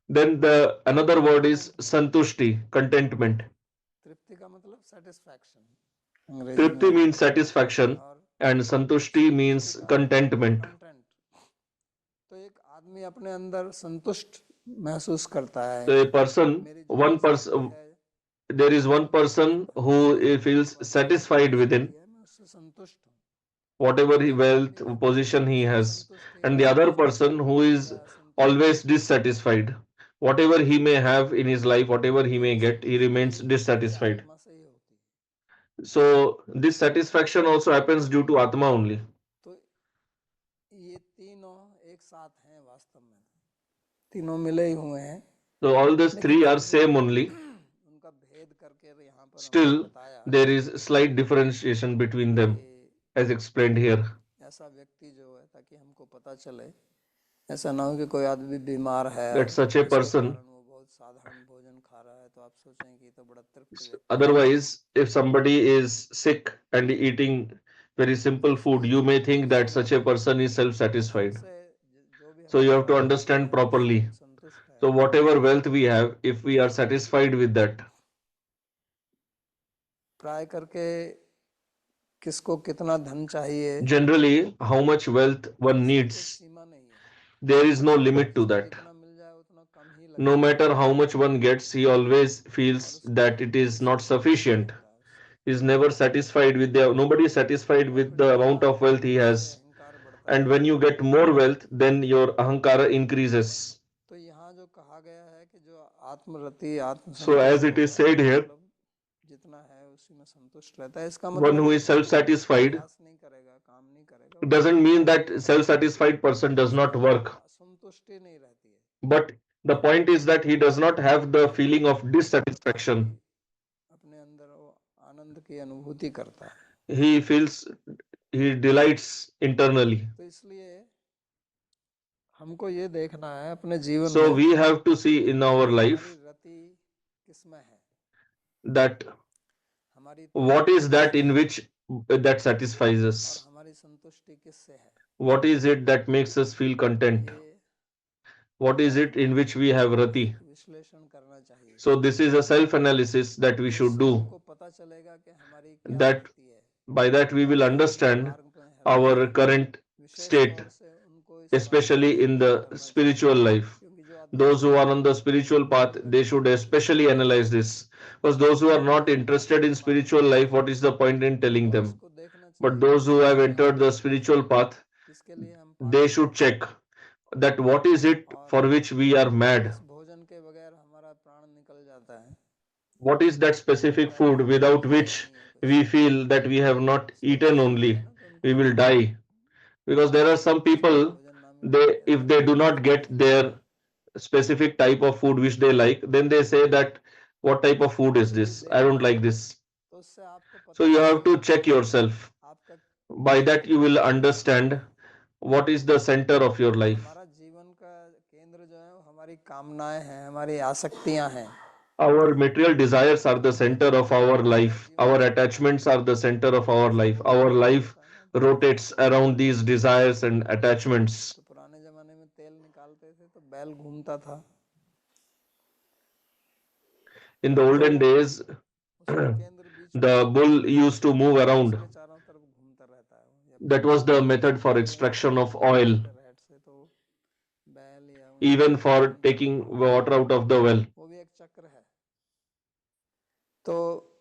Then the another word is contentment, santushti, contentment. तृप्ति का मतलब सेटिस्फैक्शन अंग्रेजी Tripti में, means satisfaction और and santushti संतुष्टि means का अर्थ है contentment. कंटेंट। तो एक आदमी अपने अंदर संतुष्ट महसूस करता है, So a person, मेरी जीवन one शैली person, है there is जो one मुझे person तृप्त है, who मेरे feels पास जो satisfied जीवन within शैली है मैं उससे संतुष्ट हूँ। whatever तो he एक wealth आदमी जब position he उसकी has, संतुष्टि and the other person असंतुष्ट who is या असंतुष्ट always होती है, dissatisfied. Whatever he may have in his life, whatever he तो ये may get, he संतुष्टि remains ये dissatisfied. आत्मा से ही होती So this satisfaction also happens due to Atma only. तो ये तीनों एक साथ हैं वास्तव में, तीनों मिले ही हुए हैं, So all these लेकिन three are फिर भी same only. उनका भेद करके यहाँ पर हमने Still, बताया there is slight differentiation between them, कि as explained here. ऐसा व्यक्ति जो है, ताकि हमको पता चले, ऐसा ना हो कि कोई आदमी बीमार है That such a जिसके person. कारण वो बहुत साधारण भोजन खा रहा है, तो आप सोचें कि ये तो बड़ा तृप्त व्यक्ति है। Otherwise, if somebody is sick and eating very simple food, you may think that such a person is self-satisfied. उससे जो भी So you हमारी have to प्राप्ति understand है, properly. हम संतुष्ट है। So whatever wealth we have, if we are satisfied with that, प्राय करके किसको कितना धन चाहिए, generally how much wealth one इसकी कोई needs, सीमा नहीं है, there is no limit to जिसको that. जितना मिल जाए उतना कम ही No लगेगा, matter how much one gets, he always और feels उसको that it is not संतुष्टि नहीं sufficient. होगा उससे। He is never satisfied with the, nobody is satisfied और with फिर the जितना amount of wealth he उससे has. अहंकार बढ़ता And जाता when you है। get more wealth, then your ahankara increases. तो यहाँ जो कहा गया है कि जो आत्मरति So as आत्मसंतुष्ट it is होगा, said here, मतलब जितना है उसी में संतुष्ट रहता है, इसका one मतलब who is self-satisfied प्रयास नहीं करेगा, काम नहीं करेगा, वो doesn't mean that self-satisfied person does not उसको work. संतुष्टि नहीं रहती है, But the point is that he does not have the feeling of dissatisfaction. अपने अंदर वो आनंद की अनुभूति करता है। He feels, he delights internally. तो इसलिए हमको ये देखना है अपने जीवन So में we have to see in our हमारी life रति किसमें है, that हमारी what is that Tripti in which that satisfies और us. हमारी संतुष्टि किससे है, What is it that makes us feel content? ये What is it in which we have rati? एक विश्लेषण करना चाहिए। So this is a self-analysis that we should इससे do. हमको पता चलेगा कि हमारी क्या That स्थिति है, by that we will कौन से understand मार्ग में है, our current विशेष state, तौर से उनको इस बात का especially in विश्लेषण the करना spiritual चाहिए, life. क्योंकि जो Those who are आध्यात्मिक on the spiritual path, they should especially analyze this. Because those who are not interested in spiritual life, what is the point in telling और them? उसको देखना But चाहिए those who have कि entered the हम spiritual path, किसके लिए हम they पागल should हैं, check that what is it और for which we are mad. किस भोजन के बगैर हमारा प्राण निकल जाता है, What is that specific लगता है food कि हमको without खाया which ही नहीं है कुछ, we feel that we have not सही eaten बात only, नहीं है ना, तो we उनको will die? Because there are some सही people, भोजन ना मिले तो कहते if हैं they कि do हम not थके get हैं, their specific type of food which they like, then they say that what type of food is तो ये this? I देखना don't like चाहिए, this. तो उससे आपको So पता you have to चलेगा check yourself. आपका By that you will केंद्र कहाँ पर understand है। what is the center of your life. हमारा जीवन का केंद्र जो है वो हमारी कामनाएं हैं, हमारी आसक्तियां हैं, Our material desires are the center of our हमारा life. जीवन Our चलता है, attachments are the center of our जैसे life. वो Our तेल life चलता है ना, तो rotates around these desires and attachments. तो पुराने जमाने में तेल निकालते थे तो बैल घूमता था, In the तो olden days, उसका केंद्र बीच में the होता है, bull used to move और around. उसके चारों तरफ घूमता रहता है, या That फिर was the method for कभी आप extraction of मोटर oil, चलाते रहट से तो बैल या ऊंट even उसमें for घूमता taking रहता है, water out of the well. वो भी एक चक्र है। तो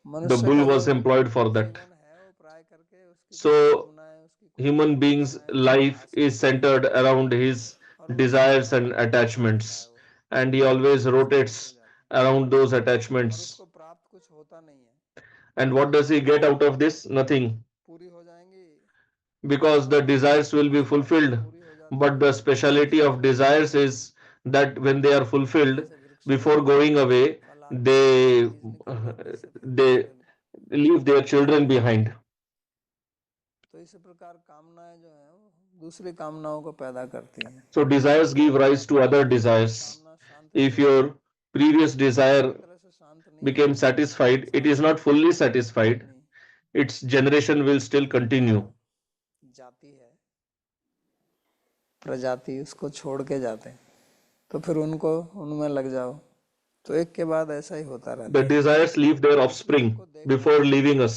The मनुष्य bull का जो was employed for that. जीवन है वो प्राय करके उसकी कुछ So कामनाएं, उसकी कुछ human beings' इच्छाएं, उसकी life is आसक्तियां हैं, centered around his और उन्हीं के desires and कारण घूमता रहता है attachments, वो, and he always उसमें निकल rotates जाता around those है, और attachments. उसको प्राप्त कुछ होता नहीं है, And what does he get out of this? Nothing. पूरी हो जाएंगी, Because the desires will be इच्छाएं fulfilled. पूरी हो जाती But हैं, the speciality उसको of फिर मिलता desires नहीं है, is that when they are fulfilled, जैसे वृक्ष में before going away, फल आते हैं तो उससे they बीज निकल जाते हैं, उससे फिर they दूसरे, leave their children behind. तो इसी प्रकार कामनाएं जो है वो दूसरी कामनाओं को पैदा करती हैं। So desires give rise to other जब तक कोई desires. कामना शांत नहीं If होती, your previous desire पूरी तरह से शांत नहीं became होती, satisfied, it is इंसान not fully अपनी satisfied. अपनी Its generation will still continue. जाति है, प्रजाति, उसको छोड़ के जाते हैं, तो फिर उनको उनमें लग जाओ, तो एक के बाद ऐसा ही होता रहता The है। desires leave their इसलिए offspring हमको देखना before चाहिए leaving us.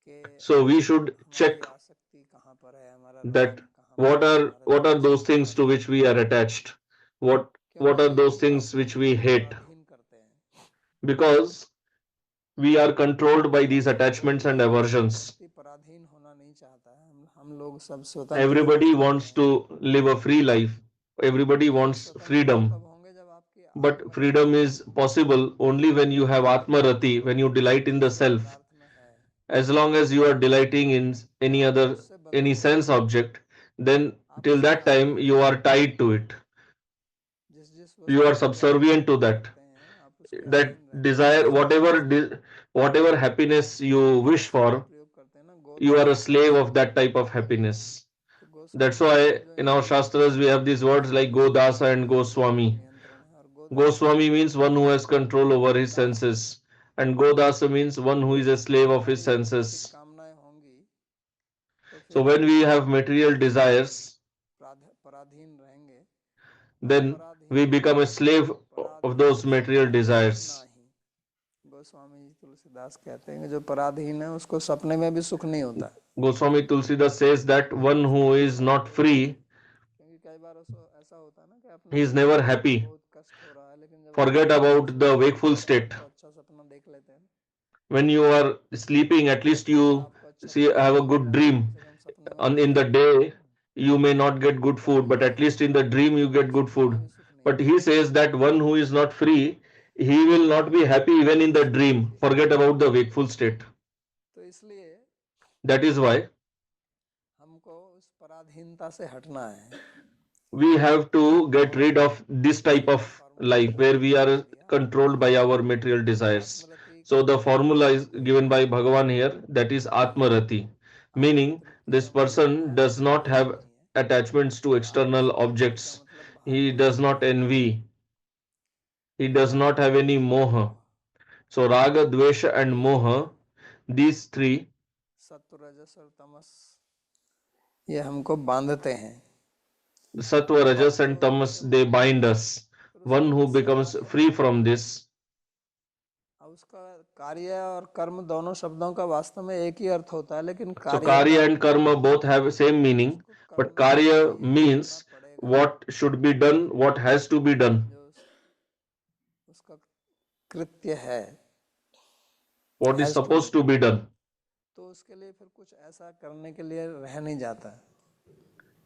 कि So we should हमारी check आसक्ति कहाँ पर है, हमारा that राग कहाँ पर है, हमारा what are द्वेष those कहाँ things पर to है, which we are attached. What क्योंकि are those things हम which we उनके hate. पराधीन करते हैं, Because we are controlled by these her attachments and कोई aversions. व्यक्ति पराधीन होना नहीं चाहता है, हम लोग सब स्वतंत्र होना Everybody चाहते wants हैं। to live a free life. Everybody लेकिन wants स्वतंत्र freedom. तब होंगे जब आपकी But आत्मरति freedम होगी, is possible only when you have जब Atma आप Rati, when you delight in the जिस self. पदार्थ में है As long as you are delighting in any other, any sense object, then till that time you are tied to it. You are subservient to that. That desire, whatever happiness you wish for, you are a slave of that type of happiness. That's why in our Shastras we have these words like Godasa and Goswami. Goswami means one who has control over his senses, and Godasa means one who is a slave of his senses. So when we have material desires, then we become a slave of those material desires. Goswami ji Tulsidas कहते हैं कि जो पराधीन है उसको सपने में भी सुख नहीं होता, Goswami Tulsidas says that one who is not free, क्योंकि कई बार ऐसा होता है ना कि अपने he is को never happy. बहुत कष्ट हो रहा है, लेकिन जब Forget about the wakeful state. तो अच्छा सपना देख लेते हैं, When you are sleeping, at least you see have a good dream. And in the day, you may not get good food, but at least in the dream you get good food. But he says that one who is not free, he will not be happy even in the dream. Forget about the wakeful state. तो इसलिए That is why हमको उस पराधीनता से हटना है, we have to get rid of this type of life where we are controlled by our material desires. So the formula is given by Bhagavan here, that is Atmarati, meaning this person does not have attachments to external objects. He does not envy. He does not have any moha. So Raga, Dvesha and Moha, these three, सत्व रजस और तमस, ये हमको बांधते हैं. Sattva, Rajas and Tamas, they bind us. One who becomes free from this, उसका कार्य और कर्म दोनों शब्दों का वास्तव में एक ही अर्थ होता है, लेकिन so Karya and Karma both have same meaning, but Karya means what should be done, what has to be done, उसका कृत्य है, what is supposed to be done. तो उसके लिए फिर कुछ ऐसा करने के लिए रह नहीं जाता.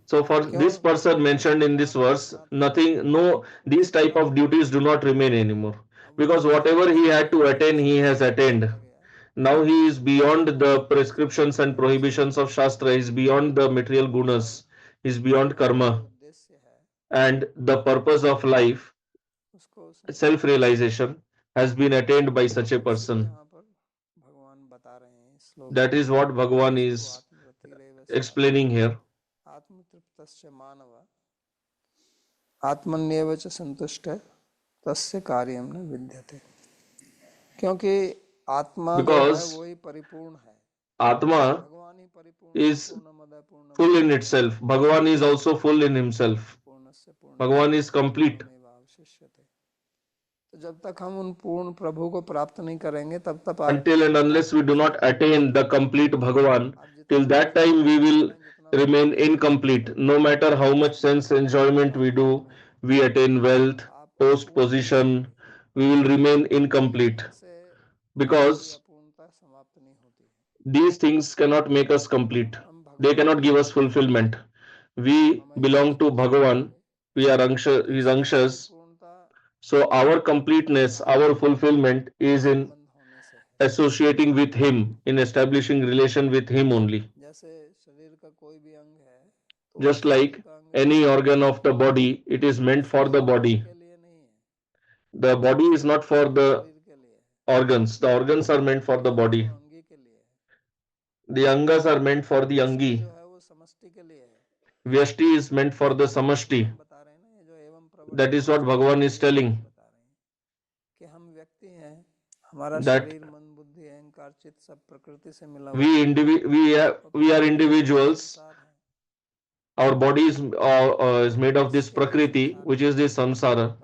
So for this person mentioned in this verse, nothing, no, these type of duties do not remain anymore. Because whatever he had to attain, he has attained. Now he is beyond the prescriptions and prohibitions of Shastra, he is beyond the material gunas, he is beyond karma. And the purpose of life, self-realization, has been attained by such a person. That is what Bhagavan is explaining here. आत्मतृप्तस्य मानव आत्मन्येव च संतुष्ट तस्य कार्यं न विद्यते, क्योंकि आत्मा वही परिपूर्ण है. Atma is full in itself. Bhagavan is also full in himself. Bhagavan is complete. तो जब तक हम उन पूर्ण प्रभु को प्राप्त नहीं करेंगे तब तक Until and unless we do not attain the complete Bhagavan, till that time we will remain incomplete. No matter how much sense enjoyment we do, we attain wealth, post, position, we will remain incomplete. Because these things cannot make us complete. They cannot give us fulfillment. We belong to Bhagavan. We are his anshas. So our completeness, our fulfillment is in associating with him, in establishing relation with him only. Just like any organ of the body, it is meant for the body. The body is not for the organs. The organs are meant for the body. The angas are meant for the angi. Vyashti is meant for the samashti. That is what Bhagavan is telling. That we are individuals. Our body is made of this prakriti, which is this samsara.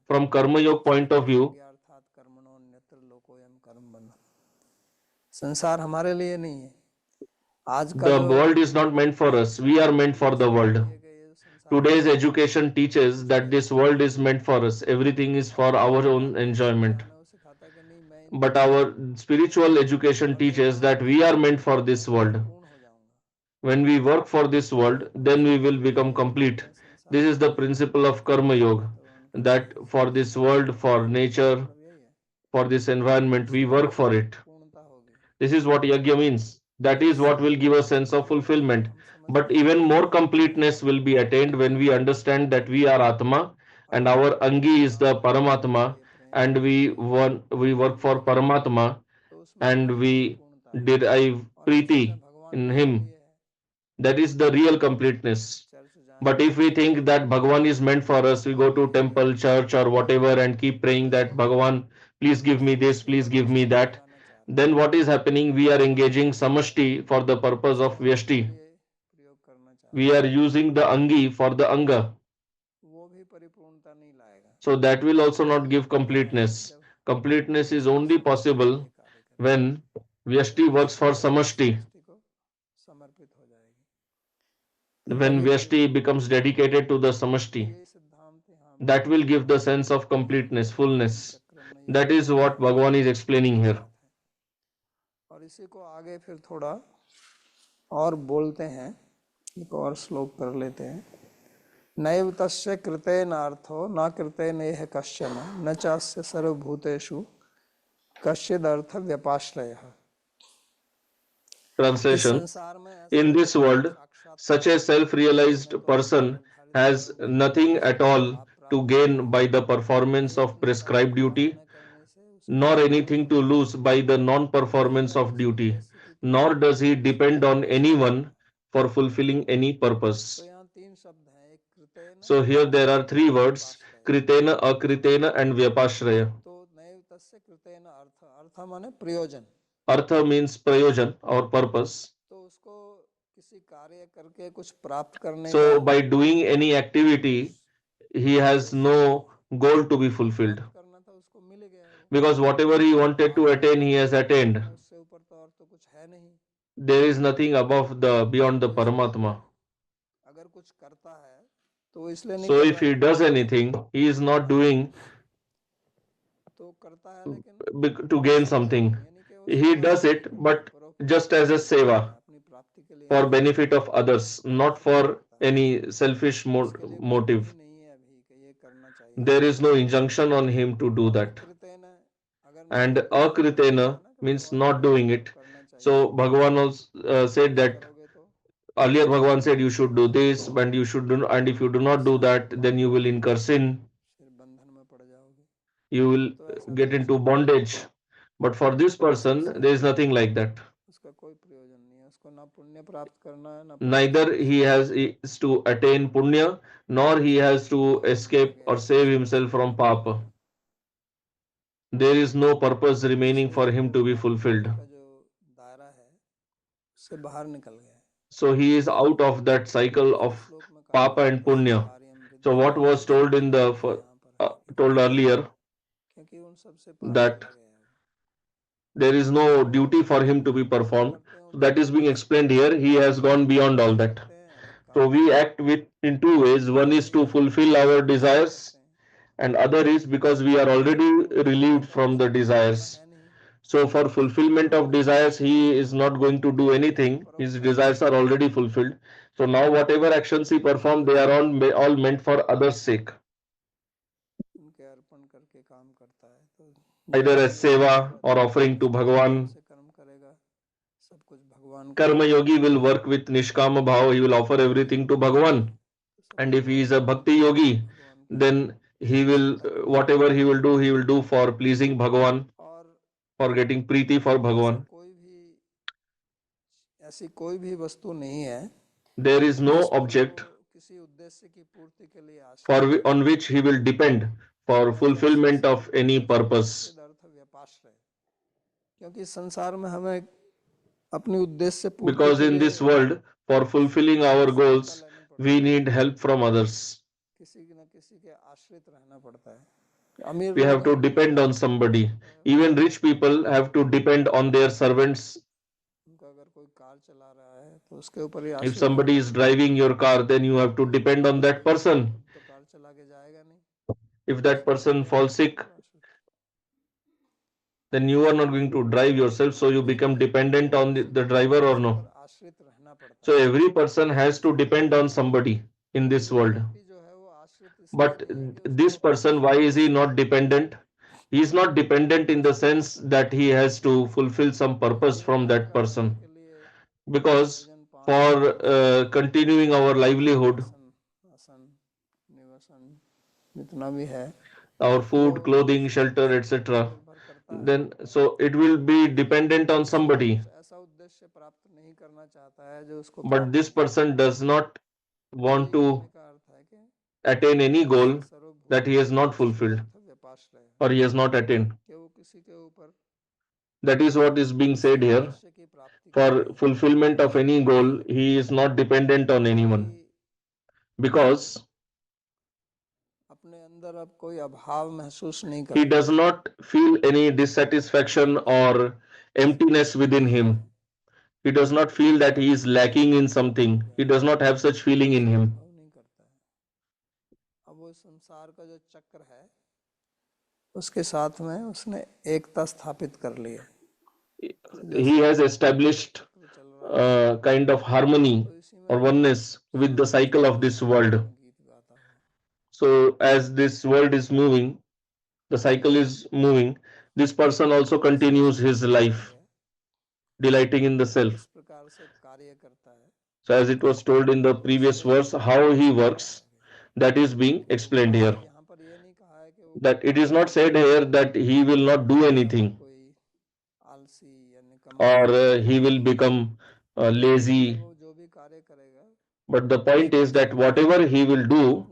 From karma yoga point of view, संसार हमारे लिए नहीं है. आज का the world is not meant for us. We are meant for the world. Today's education teaches that this world is meant for us. Everything is for our own enjoyment. But our spiritual education teaches that we are meant for this world. When we work for this world, then we will become complete. This is the principle of Karma Yoga, that for this world, for nature, for this environment, we work for it. This is what yajna means. That is what will give a sense of fulfillment. But even more completeness will be attained when we understand that we are Atma and our Angi is the Paramatma, and we work for Paramatma, and we derive Preeti in him. That is the real completeness. But if we think that Bhagavan is meant for us, we go to temple, church, or whatever and keep praying that Bhagavan, please give me this, please give me that. Then what is happening? We are engaging Samashti for the purpose of Vyashti. We are using the Angi for the Anga. So that will also not give completeness. Completeness is only possible when Vyashti works for Samashti. When Vyashti becomes dedicated to the Samashti, that will give the sense of completeness, fullness. That is what Bhagavan is explaining here. और इसी को आगे फिर थोड़ा और बोलते हैं, एक और श्लोक कर लेते हैं। नैव तस्य कृतेनार्थो न कृतेनेह कश्चन न चास्य सर्वभूतेषु कश्चिदर्थ व्यपाश्रयः। Translation: in this world, such a self-realized person has nothing at all to gain by the performance of prescribed duty, nor anything to lose by the non-performance of duty, nor does he depend on anyone for fulfilling any purpose. So here there are three words: Kritena, Akritena and Vyapashraya. Artha means prayojan or purpose. So by doing any activity, he has no goal to be fulfilled. Because whatever he wanted to attain, he has attained. There is nothing above the beyond the Paramatma. So if he does anything, he is not doing to gain something. He does it, but just as a seva, for benefit of others, not for any selfish motive. There is no injunction on him to do that. And akritena means not doing it. So Bhagavan also said that earlier Bhagavan said you should do this, and you should do, and if you do not do that, then you will incur sin. You will get into bondage. But for this person, there is nothing like that. Neither he has is to attain punya, nor he has to escape or save himself from papa. There is no purpose remaining for him to be fulfilled. So he is out of that cycle of papa and punya. So what was told in the told earlier, that there is no duty for him to be performed, so that is being explained here. He has gone beyond all that. So we act in two ways. One is to fulfill our desires, and other is because we are already relieved from the desires. So for fulfillment of desires, he is not going to do anything. His desires are already fulfilled. So now whatever actions he performed, they are all meant for others' sake. Either as seva or offering to Bhagavan. Karma yogi will work with Nishkama Bhava. He will offer everything to Bhagavan. And if he is a Bhakti yogi, then he will, whatever he will do for pleasing Bhagavan, for getting Preeti for Bhagavan. There is no object on which he will depend for fulfillment of any purpose. Because in this world, for fulfilling our goals, we need help from others. We have to depend on somebody. Even rich people have to depend on their servants. If somebody is driving your car, then you have to depend on that person. If that person falls sick, then you are not going to drive yourself, so you become dependent on the driver or no. So every person has to depend on somebody in this world. But this person, why is he not dependent? He is not dependent in the sense that he has to fulfill some purpose from that person. Because for continuing our livelihood, आसन निवासन जितना भी है our वो food, clothing, shelter, दूसरे पर etc., निर्भर करता है, then so it will be dependent on लेकिन वो somebody. कुछ ऐसा उद्देश्य प्राप्त नहीं करना चाहता है जो उसको But प्राप्त this किया। person does not तो want यही कहने to का अर्थ है कि attain any ऐसे goal that he has not सर्वभूतात्मा fulfilled सर्वत्र व्यपाश्रय or he has not attained. कि वो किसी के ऊपर That is what is being किसी said here. उद्देश्य की प्राप्ति के For लिए fulfillment of any goal, he is not dependent on anyone. क्योंकि Because अपने अंदर अब कोई अभाव महसूस नहीं he करता does not feel any dissatisfaction or emptiness within him. He does not feel that he is lacking in something. He does not have such feeling in ऐसा him. अनुभव नहीं करता है। अब वो संसार का जो चक्र है उसके साथ में उसने एकता स्थापित कर ली है। He has established a kind of harmony or oneness with the cycle of this world. So as this world is moving, the cycle is moving, this person also continues his life, delighting in the self. So as it was told in the previous verse, how he works, that is being explained here. That it is not said here that he will not do anything or he will become lazy. But the point is that whatever he will do,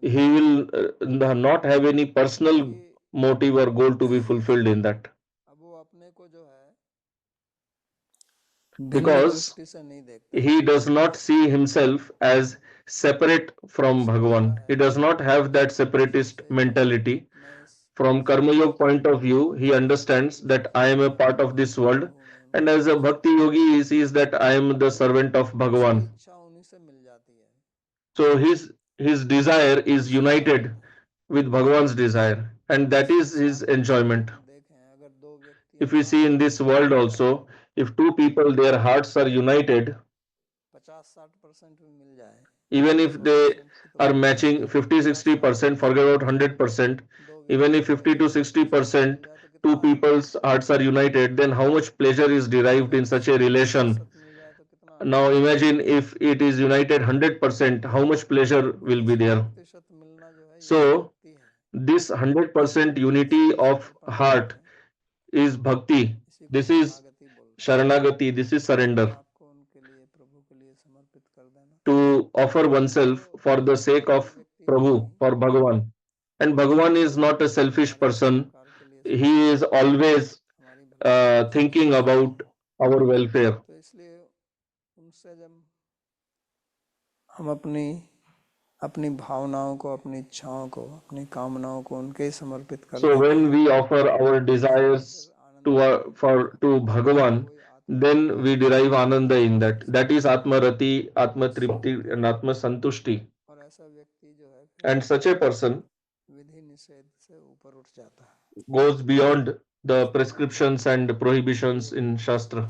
he will not have any personal motive or goal to be fulfilled in that. Because he does not see himself as separate from Bhagavan. He does not have that separatist mentality. From Karma Yoga point of view, he understands that I am a part of this world, and as a Bhakti Yogi, he sees that I am the servant of Bhagavan. So his desire is united with Bhagavan's desire, and that is his enjoyment. If we see in this world also, if two people, their hearts are united, even if they are matching 50-60%, forget about 100%, even if 50 to 60% two people's hearts are united, then how much pleasure is derived in such a relation? Now imagine if it is united 100%, how much pleasure will be there? So this 100% unity of heart is bhakti. This is sharanagati, this is surrender. To offer oneself for the sake of Prabhu, for Bhagavan. And Bhagavan is not a selfish person. He is always thinking about our welfare. हम अपनी भावनाओं को, अपनी इच्छाओं को, अपनी कामनाओं को उनके समर्पित कर So when we offer our desires to Bhagavan, then we derive ananda in that. That is Atma Rati, Atma Tripti, and Atma Santushti. And such a person goes beyond the prescriptions and prohibitions in Shastra.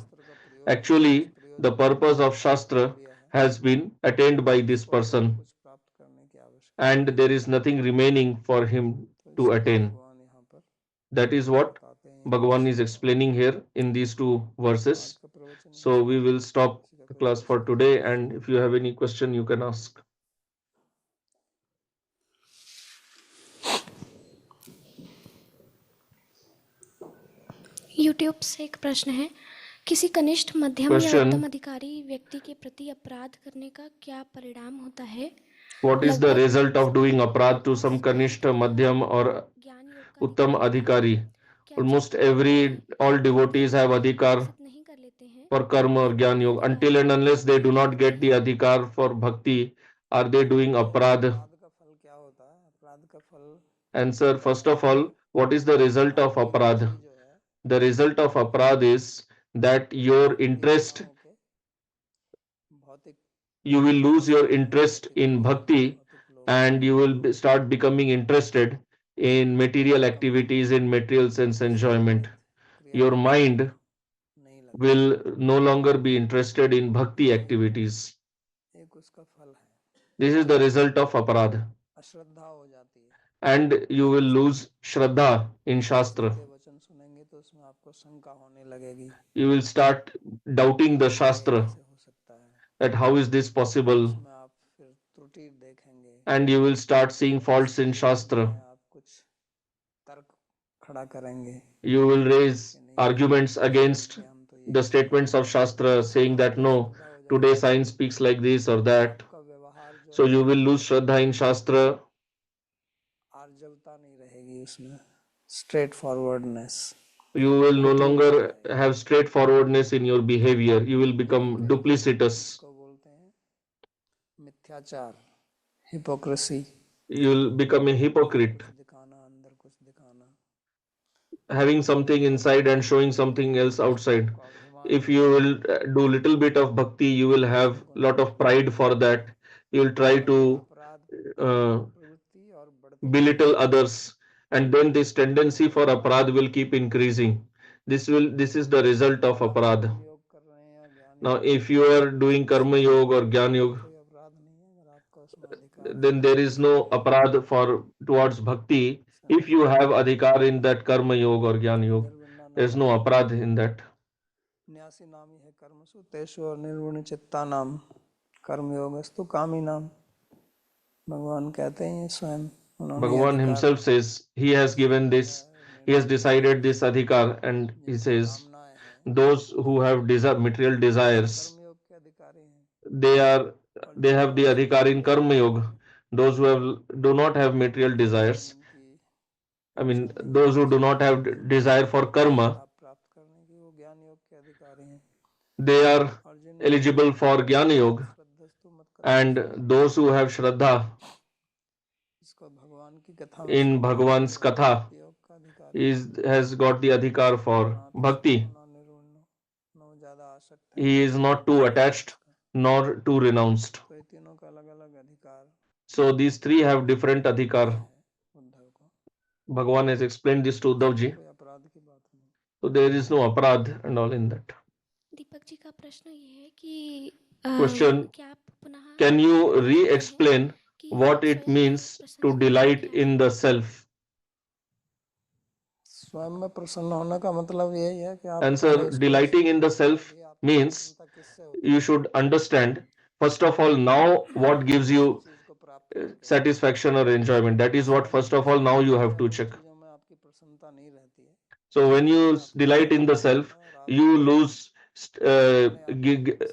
Actually, the purpose of Shastra has been attained by this person, and there is nothing remaining for him to attain. That is what Bhagavan is explaining here in these two verses. So we will stop the class for today, and if you have any question, you can ask. YouTube से एक प्रश्न है, किसी कनिष्ठ, मध्यम या उत्तम अधिकारी व्यक्ति के प्रति अपराध करने का क्या परिणाम होता है? What is the result of doing aparadh to some kanishta, madhyam or uttam adhikari? Almost all devotees have adhikar for karma or jnana yoga. Until and unless they do not get the adhikar for bhakti, are they doing aparadh? Answer, first of all, what is the result of aparadh? The result of aparadh is that you will lose your interest in bhakti, and you will start becoming interested in material activities, in material sense enjoyment. Your mind will no longer be interested in bhakti activities. This is the result of aparadha. अश्रद्धा हो जाती है, and you will lose Shraddha in Shastra. के वचन सुनेंगे तो उसमें आपको शंका होने लगेगी You will start doubting the कि ये Shastra, कैसे हो सकता है, that how is this possible, उसमें आप फिर त्रुटि देखेंगे, and you will start seeing faults in उसके विरुद्ध Shastra. में आप कुछ तर्क खड़ा करेंगे You will raise कि नहीं, arguments against विज्ञान तो ये the कह रहा है, statements of Shastra, saying that no, श्रद्धा हो today जाएगी, science speaks like this or that. आपका व्यवहार जो So है you will lose Shraddha in Shastra. आर्जवता नहीं रहेगी उसमें, straight forwardness, You will no longer have straightforwardness in your behavior. You will become duplicitous. इसको बोलते हैं मिथ्याचार, hypocrisy, You will become a hypocrite, कुछ दिखाना अंदर कुछ दिखाना, having something inside and showing something else outside. आपको अभिमान If you will do little bit of bhakti, you will have lot of pride for that. You will try to अपराध uh, प्रवृत्ति और बढ़ती belittle others, and then this tendency for aparad will keep increasing. This is the result of aparad. योग कर रहे हैं या ज्ञान Now if you are doing karma yoga or jnana yoga, कोई अपराध नहीं है, अगर आपका उसमें अधिकार then there is no aparad for towards bhakti. If you have adhikar in that karma yoga or jnana yoga, there is no aparad in that. न्यासी नामी है कर्मसु तेषु और निर्गुण चित्ता नाम कर्म योगस्तु कामी नाम, भगवान कहते हैं स्वयं, उन्होंने Bhagavan अधिकार himself says he has given this, he has decided this adhikar, and he says कामनाएं हैं, those who have material desires, कर्म योग के अधिकारी हैं, they have the adhikar in karma yoga. Those who do not have material desires, जिनकी I mean those who do not have desire for karma, आप प्राप्त करने की वो ज्ञान योग के अधिकारी हैं, they are और जिन eligible for jnana yoga. श्रद्धस्तु मत कर, And those who have shraddha इसको भगवान की कथा में in सुनते हैं, Bhagavan's वो katha भक्ति योग का अधिकारी has got the adhikar for bhakti. न ज्यादा आसक्त है, He is not too attached nor too renounced. तो ये तीनों का अलग अलग अधिकार So these three have different adhikar. है उद्धव को, Bhagavan has explained this to Uddhav ji. कोई अपराध की बात नहीं। So there is no aparad and all in that. Deepak ji का प्रश्न ये है कि Question: क्या आप पुनः can you बता सकते हैं re-explain कि what it स्वयं में means प्रसन्न to होना delight क्या है? in the self? स्वयं में प्रसन्न होने का मतलब यही है कि आप Answer: delighting in the self means you should understand first of all now what gives you चीज को प्राप्त करके satisfaction or enjoyment. That is what first of all now you have to check. चीजों में आपकी प्रसन्नता नहीं रहती है, So when you delight in the self, you lose,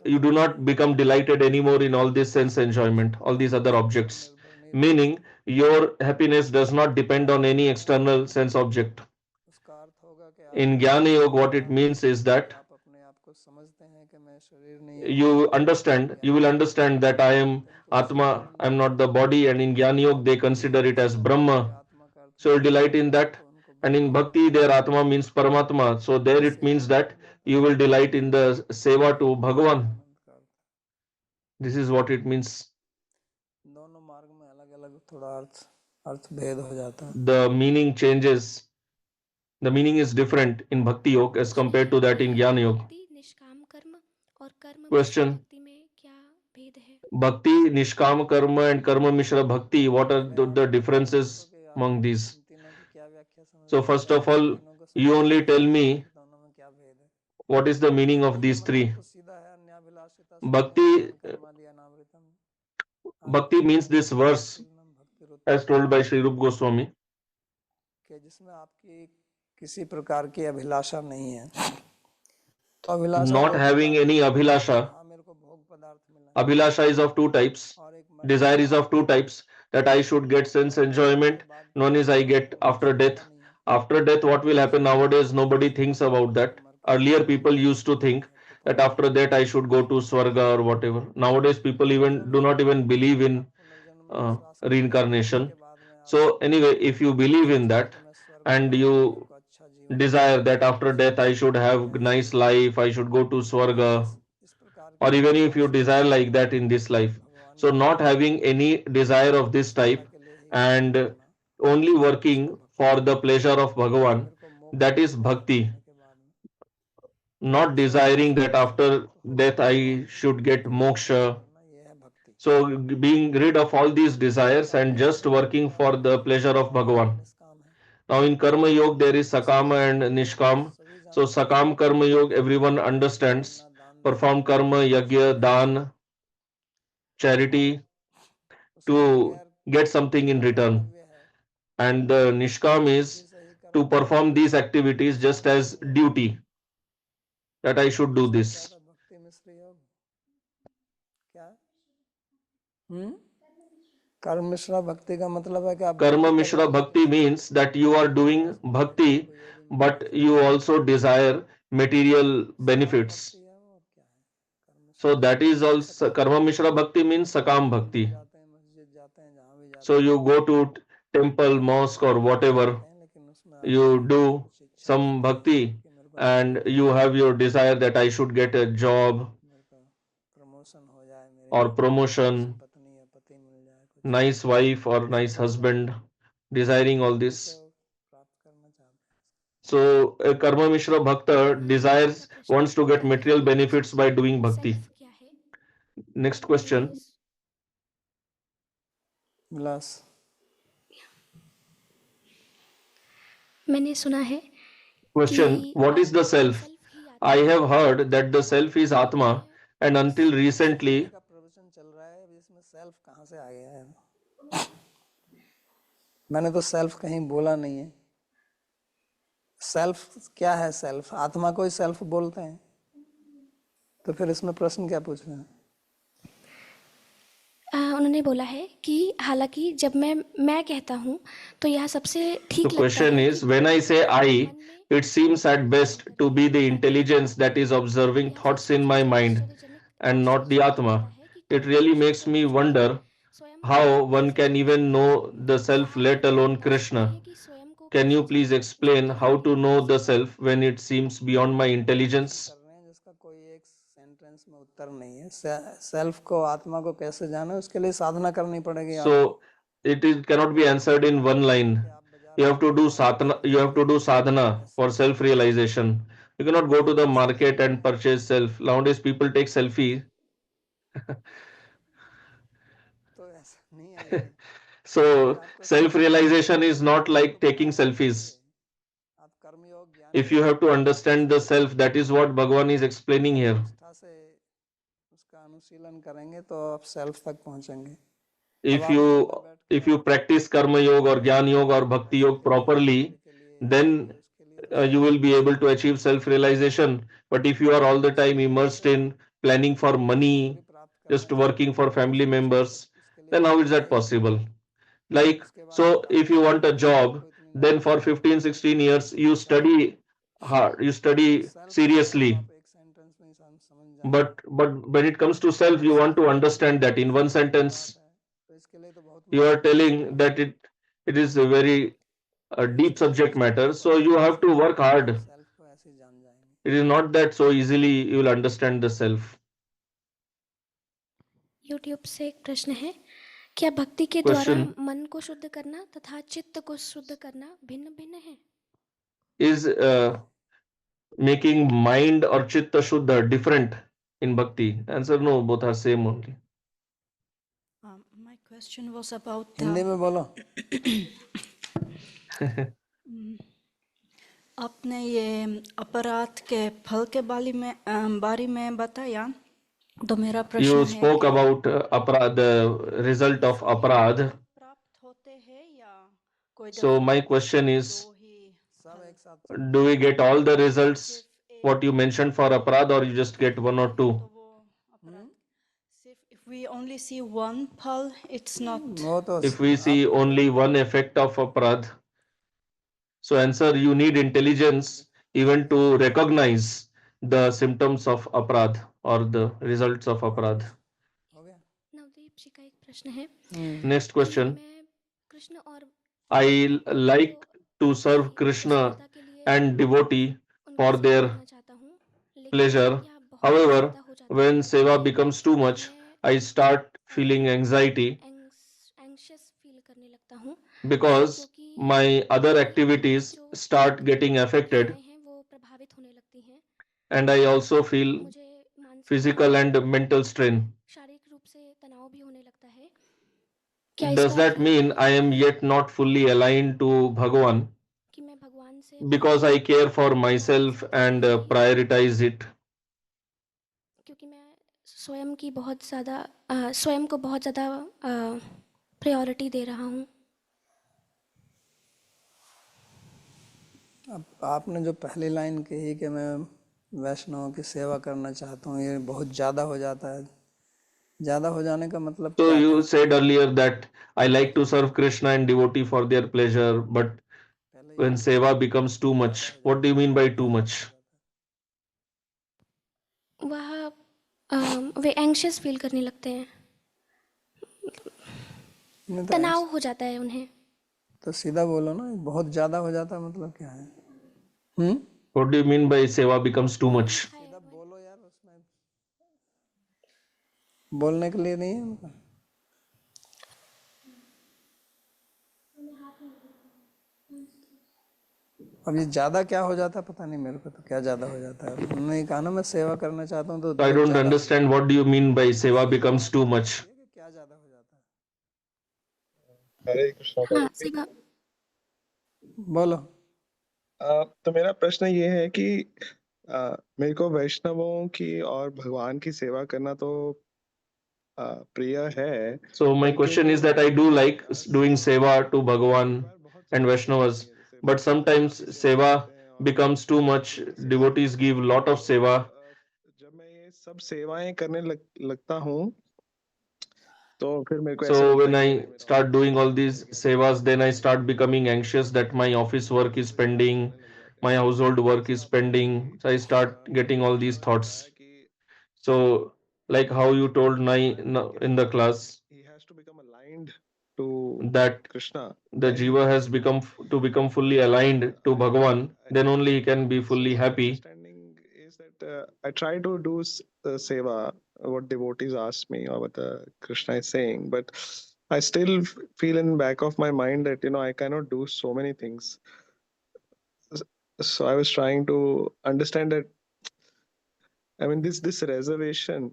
you do not become delighted anymore in all this sense enjoyment, all these other objects. Meaning your happiness does not depend on any external sense object. उसका अर्थ होगा कि In Jnana Yoga, what it means is that आप अपने आप को समझते हैं कि मैं शरीर नहीं हूँ, you will understand that I am Atma, I am not the body, and in Jnana Yoga they consider it as Brahma. आत्मा का अर्थ So you'll delight in that. And in Bhakti, their Atma means Paramatma. So there it means that you will delight in the seva to Bhagavan. आनंद का अर्थ, This is what it means. दोनों मार्ग में अलग अलग थोड़ा अर्थ भेद हो जाता है। The meaning changes. The meaning is different in Bhakti Yoga as compared to that in Jnana Yoga. भक्ति निष्काम कर्म और कर्म Question: मिश्र भक्ति में क्या भेद है? Bhakti, Nishkama Karma and Karma Mishra Bhakti, what are the differences among these? तीनों की क्या व्याख्या समझ So first of all, you only tell me दोनों में क्या भेद है। what is the meaning of these three. तो सीधा है अन्याभिलाषिता Bhakti, कर्मादि अनावृतम, Bhakti means this verse भक्ति रुत as told by Sri Rupa Goswami, के जिसमें आपकी किसी प्रकार की अभिलाषा नहीं है, तो अभिलाषा not having any abhilasha. हाँ मेरे को भोग पदार्थ मिला है, Abhilasha is of two types. और एक Desire is of two types. That I should get sense enjoyment. One is I get after death. After death, what will happen nowadays? Nobody thinks about that. Earlier, people used to think that after that I should go to Swarga or whatever. Nowadays, people even do not even believe in reincarnation. So anyway, if you believe in that and you desire that after death I should have nice life, I should go to Swarga, or even if you desire like that in this life. So not having any desire of this type and only working for the pleasure of Bhagavan, that is bhakti. Not desiring that after death I should get moksha. So being rid of all these desires and just working for the pleasure of Bhagavan. Now in Karma Yoga there is Sakama and Nishkam. So Sakam Karma Yoga everyone understands. Perform Karma, Yagya, Dan, charity to get something in return. And the Nishkam is to perform these activities just as duty, that I should do this. भक्ति मिश्र योग क्या कर्म मिश्रा भक्ति का मतलब है कि आप Karma Mishra Bhakti means that you are doing bhakti, but you also desire material benefits. So that is also Karma Mishra Bhakti means Sakam Bhakti. जाते हैं मस्जिद जाते हैं जहाँ भी जाते So you go to temple, mosque or whatever, हैं लेकिन उसमें you do some bhakti and you have your desire that I should get a job मेरे को प्रमोशन हो जाए मेरी or promotion, पत्नी या पति मिल जाए कुछ nice wife or nice husband, desiring all this. प्राप्त करना चाहते हैं So a Karma Mishra Bhakta desires, wants to get material benefits by doing bhakti. Self क्या है? Next question. विलास मैंने सुना है Question. What is the self? I have heard that the self is Atma and until recently का प्रवचन चल रहा है अभी इसमें सेल्फ कहाँ से आ गया है मैंने तो सेल्फ कहीं बोला नहीं है सेल्फ क्या है सेल्फ आत्मा को ही सेल्फ बोलते हैं तो फिर इसमें प्रश्न क्या पूछ रहे हैं उन्होंने बोला है कि हालांकि जब मैं कहता हूँ तो यह सबसे ठीक the लगता question है is, when I say I, it seems at best to be the intelligence that is observing thoughts in my mind and not the Atma. It really makes me wonder how one can even know the self, let alone Krishna. Can you please explain how to know the self when it seems beyond my intelligence? कर रहे हैं जिसका कोई एक sentence में उत्तर नहीं है self को आत्मा को कैसे जाने उसके लिए साधना करनी पड़ेगी So it is cannot be answered in one line. You have to do sadhana. You have to do sadhana for self-realization. You cannot go to the market and purchase self. Nowadays, people take selfie. तो ऐसा नहीं है So self-realization is not like taking selfies. आप कर्मयोग ज्ञान If you have to understand the self, that is what Bhagavan is explaining here. निष्ठा से उसका अनुशीलन करेंगे तो आप सेल्फ तक पहुंचेंगे If you practice karma yoga or jnana yoga or bhakti yoga properly, then you will be able to achieve self-realization. But if you are all the time immersed in planning for money, just working for family members, then how is that possible? Like, so if you want a job, then for 15, 16 years, you study hard, you study seriously. एक sentence में ही समझ जाए But when it comes to self, you want to understand that in one sentence. तो इसके लिए तो बहुत You are telling that it is a very deep subject matter, so you have to work hard. Self को ऐसे ही जान जाएंगे It is not that so easily you will understand the self. YouTube से एक प्रश्न है, क्या भक्ति के द्वारा Question. मन को शुद्ध करना तथा चित्त को शुद्ध करना भिन्न भिन्न है? Is making mind or chitta shuddha different in bhakti? Answer no, both are same only. My question was about Hindi में बोलो आपने ये अपराध के फल के बारे में बताया तो मेरा प्रश्न You है spoke कि about aparad, the result of aparad. प्राप्त होते हैं या कोई So दफा my question is, दो ही सब एक साथ do we get all the results what you mentioned for aparad, or you just get one or two? तो वो अपराध सिर्फ if we only see one फल it's not वो तो If we see only one effect of aparad, so answer, you need intelligence even to recognize the symptoms of aparad or the results of aparad. हो गया नवदीप जी का एक प्रश्न है Next question. मैं कृष्ण और I like to serve Krishna and devotee for their pleasure. However, when seva becomes too much, I start feeling anxiety anxious feel करने लगता हूँ because my other activities start getting affected, हैं वो प्रभावित होने लगती हैं and I also feel मुझे मानसिक physical and mental strain. शारीरिक रूप से तनाव भी होने क्या Does इसका that mean I am yet not fully aligned to Bhagavan कि मैं भगवान से because I care for myself and prioritize it? क्योंकि मैं स्वयं की बहुत ज़्यादा स्वयं को बहुत ज़्यादा प्रायोरिटी दे रहा हूँ? अब आपने जो पहली लाइन कही कि मैं वैष्णव की सेवा करना चाहता हूँ, ये बहुत ज़्यादा हो जाता है। ज़्यादा हो जाने का मतलब So क्या you है? said earlier that I like to serve Krishna and devotee for their pleasure, but पहले when seva becomes too much, what do you mean by too much? वह वे एंग्शियस फील करने लगते हैं, नहीं तनाव हो जाता है उन्हें। तो सीधा बोलो ना, बहुत ज़्यादा हो जाता है मतलब क्या है? What do you mean by seva becomes too much? सीधा बोलो यार, उसमें बोलने के लिए नहीं है उनका। अब ये ज़्यादा क्या हो जाता है पता नहीं मेरे को, तो क्या ज़्यादा हो जाता है? उन्होंने कहा ना मैं सेवा करना चाहता हूँ, तो I बहुत don't ज़्यादा understand what do you mean by seva becomes too much. कि क्या ज़्यादा हो जाता है? हरे कृष्णा हाँ, जी। सेवा बोलो। तो मेरा प्रश्न ये है कि मेरे को वैष्णवों की और भगवान की सेवा करना तो प्रिय है। So my question is that I do like doing seva to Bhagavan and Vaishnavas, but sometimes seva becomes too much. Devotees give lot of seva. जब मैं ये सब सेवाएं करने लगता हूँ तो फिर मेरे को ऐसे So लगता when है कि I अरे मेरा start ऑफिस doing all वगैरह these pending है, sevas, then I तो start फिर becoming anxious that my office work is ऐसे विचार pending, आने लग जाते my हैं। household work जैसे is आपने अभी pending. So I start getting all these उन्होंने thoughts. बताया कि So like how you told Nai in the class he has to become aligned to that Krishna. the Then jiva has become fully aligned to Bhagavan, then only he can be so fully my happy. understanding is that I try to do seva, what devotees ask me or what Krishna is saying, but I still feel in back of my mind that I cannot do so many things. So I was trying to understand that, I mean, this reservation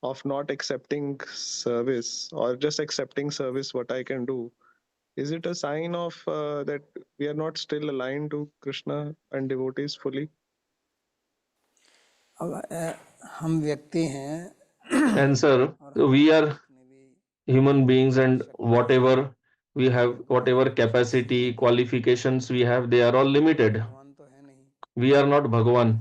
of not accepting service or just accepting service what I can do, is it a sign of that we are not still aligned to Krishna and devotees fully? अब हम व्यक्ति हैं Answer: we are human beings, and whatever we have, whatever capacity, qualifications we have, they are all limited. भगवान तो है नहीं, We are not Bhagavan.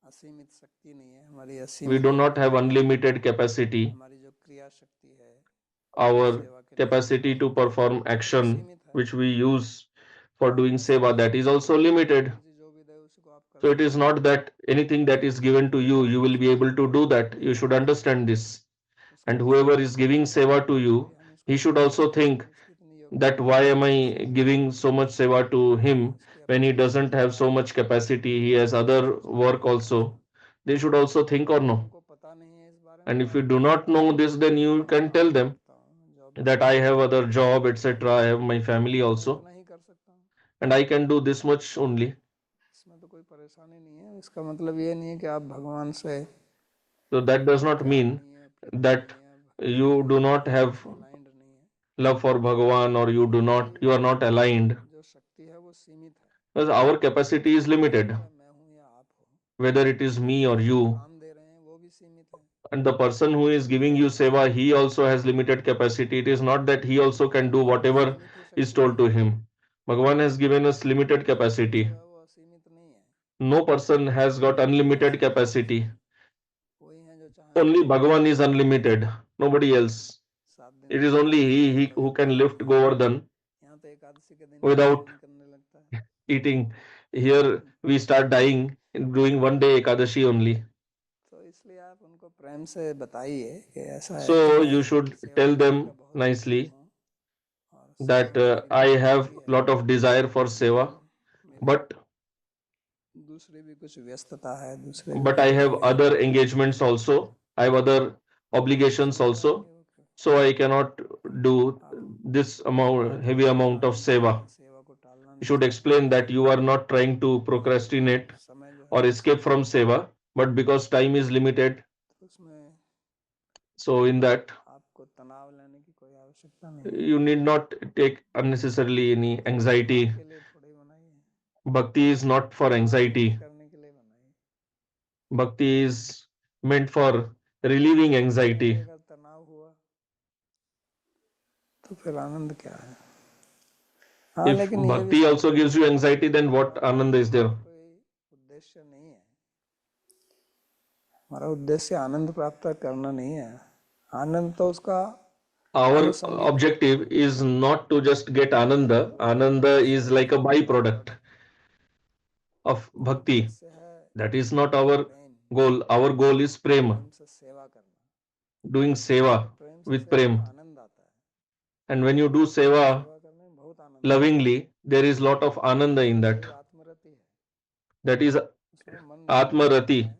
असीमित शक्ति नहीं है हमारी, We असीमित do not have unlimited capacity. हमारी जो क्रिया शक्ति है Our सेवा के लिए capacity to perform action सीमित है। which we use for doing seva, that is also limited. जो भी दे उसको आप कर So it is not that anything that is given to you, you will be able to do that. You should understand this. And whoever is giving seva to you, he should also think that why am I giving so much seva to him when he doesn't have so much capacity, he has other work also. They should also think or no. उनको पता नहीं है इस बारे में, And तो if you आप do not know this, then you can tell them करता हूँ job that I have other job, etc. I have my family also, इतना ही कर सकता हूँ, and I can do this much only. इसमें तो कोई परेशानी नहीं है। इसका मतलब ये नहीं है कि आप भगवान से So that does not mean नहीं है, प्रीति that नहीं है, भक्ति you नहीं do है, not have अलाइंड नहीं है। love for Bhagavan, or you are not aligned, जो शक्ति है वो सीमित है, because our capacity is limited, चाहे मैं हूँ या आप हो, whether it is me or you. काम दे रहे हैं वो भी सीमित है। And the person who is giving you seva, he also has limited capacity. It is not that he also can do whatever is told to him. Bhagavan has given us limited capacity. जो है वो असीमित नहीं है। No person has got unlimited capacity. कोई है जो चाहे Only Bhagavan is unlimited, nobody else. 7 दिन It is only he who can lift Govardhan यहाँ तो एकादशी के दिन without करने लगता है। eating. Here we start dying in doing one day Ekadashi only. तो इसलिए आप उनको प्रेम से बताइए कि ऐसा है कि So मैं you should सेवा tell करने का them बहुत nicely इच्छुक हूँ और सेवा that में मेरी I बहुत have रुचि है, lot of desire for seva, मेरी but दूसरी भी कुछ व्यस्तता है, दूसरे भी but कुछ I have काम है। other engagements also. I have other obligations also. So I cannot do this amount, heavy amount of seva. सेवा को टालना You नहीं should explain that you are not trying to procrastinate चाहिए। समय जो है or escape from seva, but because time is limited, उसमें so in that आपको तनाव लेने की कोई आवश्यकता you need not take unnecessarily any anxiety. Bhakti is not for anxiety. Bhakti is meant for relieving anxiety. तो फिर आनंद क्या है? If bhakti also gives you anxiety, then what ananda is there? उद्देश्य नहीं है, हमारा उद्देश्य आनंद प्राप्त करना नहीं है. आनंद तो उसका Our objective is not to just get ananda. Ananda is like a byproduct of bhakti. That is not our goal. Our goal is prema, doing seva with prem. And when you do seva lovingly, there is lot of ananda in that. That is atmarati.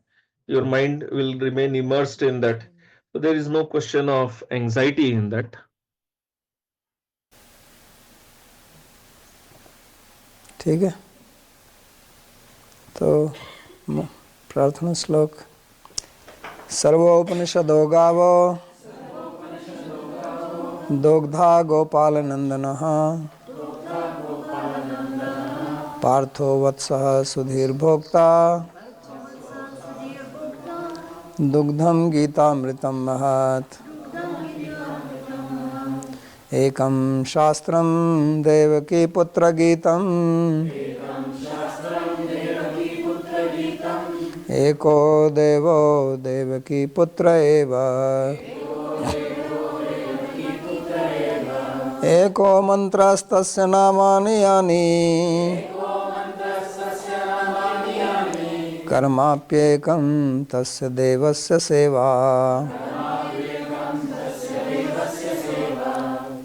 Your mind will remain immersed in that. So there is no question of anxiety in that. ठीक है. तो प्रार्थना श्लोक. सर्वोपनिषदो गावो दोग्धा गोपालनंदनः पार्थो वत्सः सुधीर्भोक्ता दुग्धं गीतामृतं महत्. एकं शास्त्रं देवकी पुत्र गीतम् एको देवो देवकी पुत्र एव एको मंत्रस्तस्य नामानि यानि कर्माप्येकं तस्य देवस्य सेवा.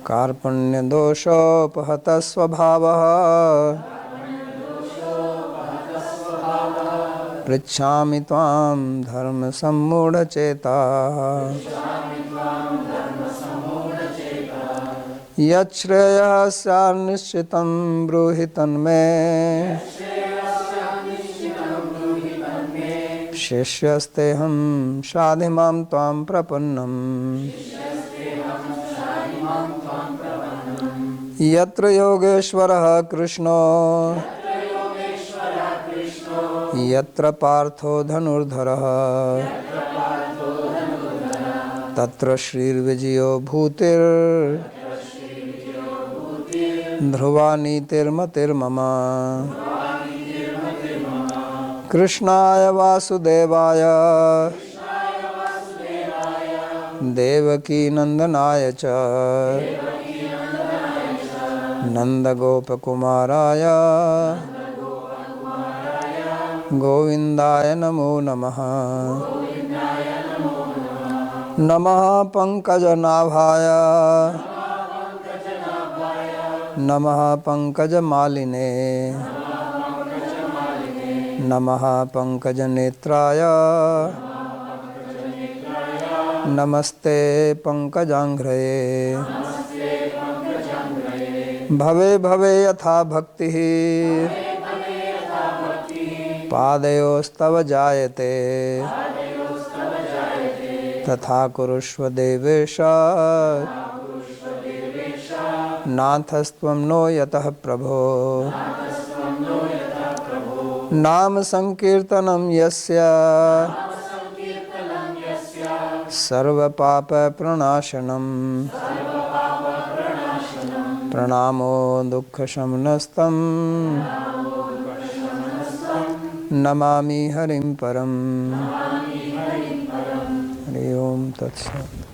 कार्पण्यदोषोपहतः स्वभावः पृच्छामि त्वां धर्मसम्मूढचेताः. यच्छ्रेयः स्यान्निश्चितं ब्रूहि तन्मे शिष्यस्तेऽहं शाधिमां त्वां प्रपन्नम्. यत्र योगेश्वरः कृष्णो यत्र पार्थो धनुर्धरः तत्र श्रीर्विजयो ध्रुवा नीतिर्मतिर्मम. कृष्णाय वासुदेवाय देवकी नंदनाय च नंदगोपकुमाराय गोविंदाय नमो नमः. नमः पंकजनाभाय नमः पंकजमालिने नमः पंकजनेत्राय नमस्ते पंकजांघ्रये. भवे भवे यथा भक्तिः पादयोस्तव जायते तथा कुरुष्व देवेश नाथस्त्वं नो यतः प्रभो. नाम संकीर्तनं यस्य सर्वपाप प्रणाशनम् प्रणामो दुःखशमनस्तं नमामि हरिं परम्. हरि ओम तत्सत्.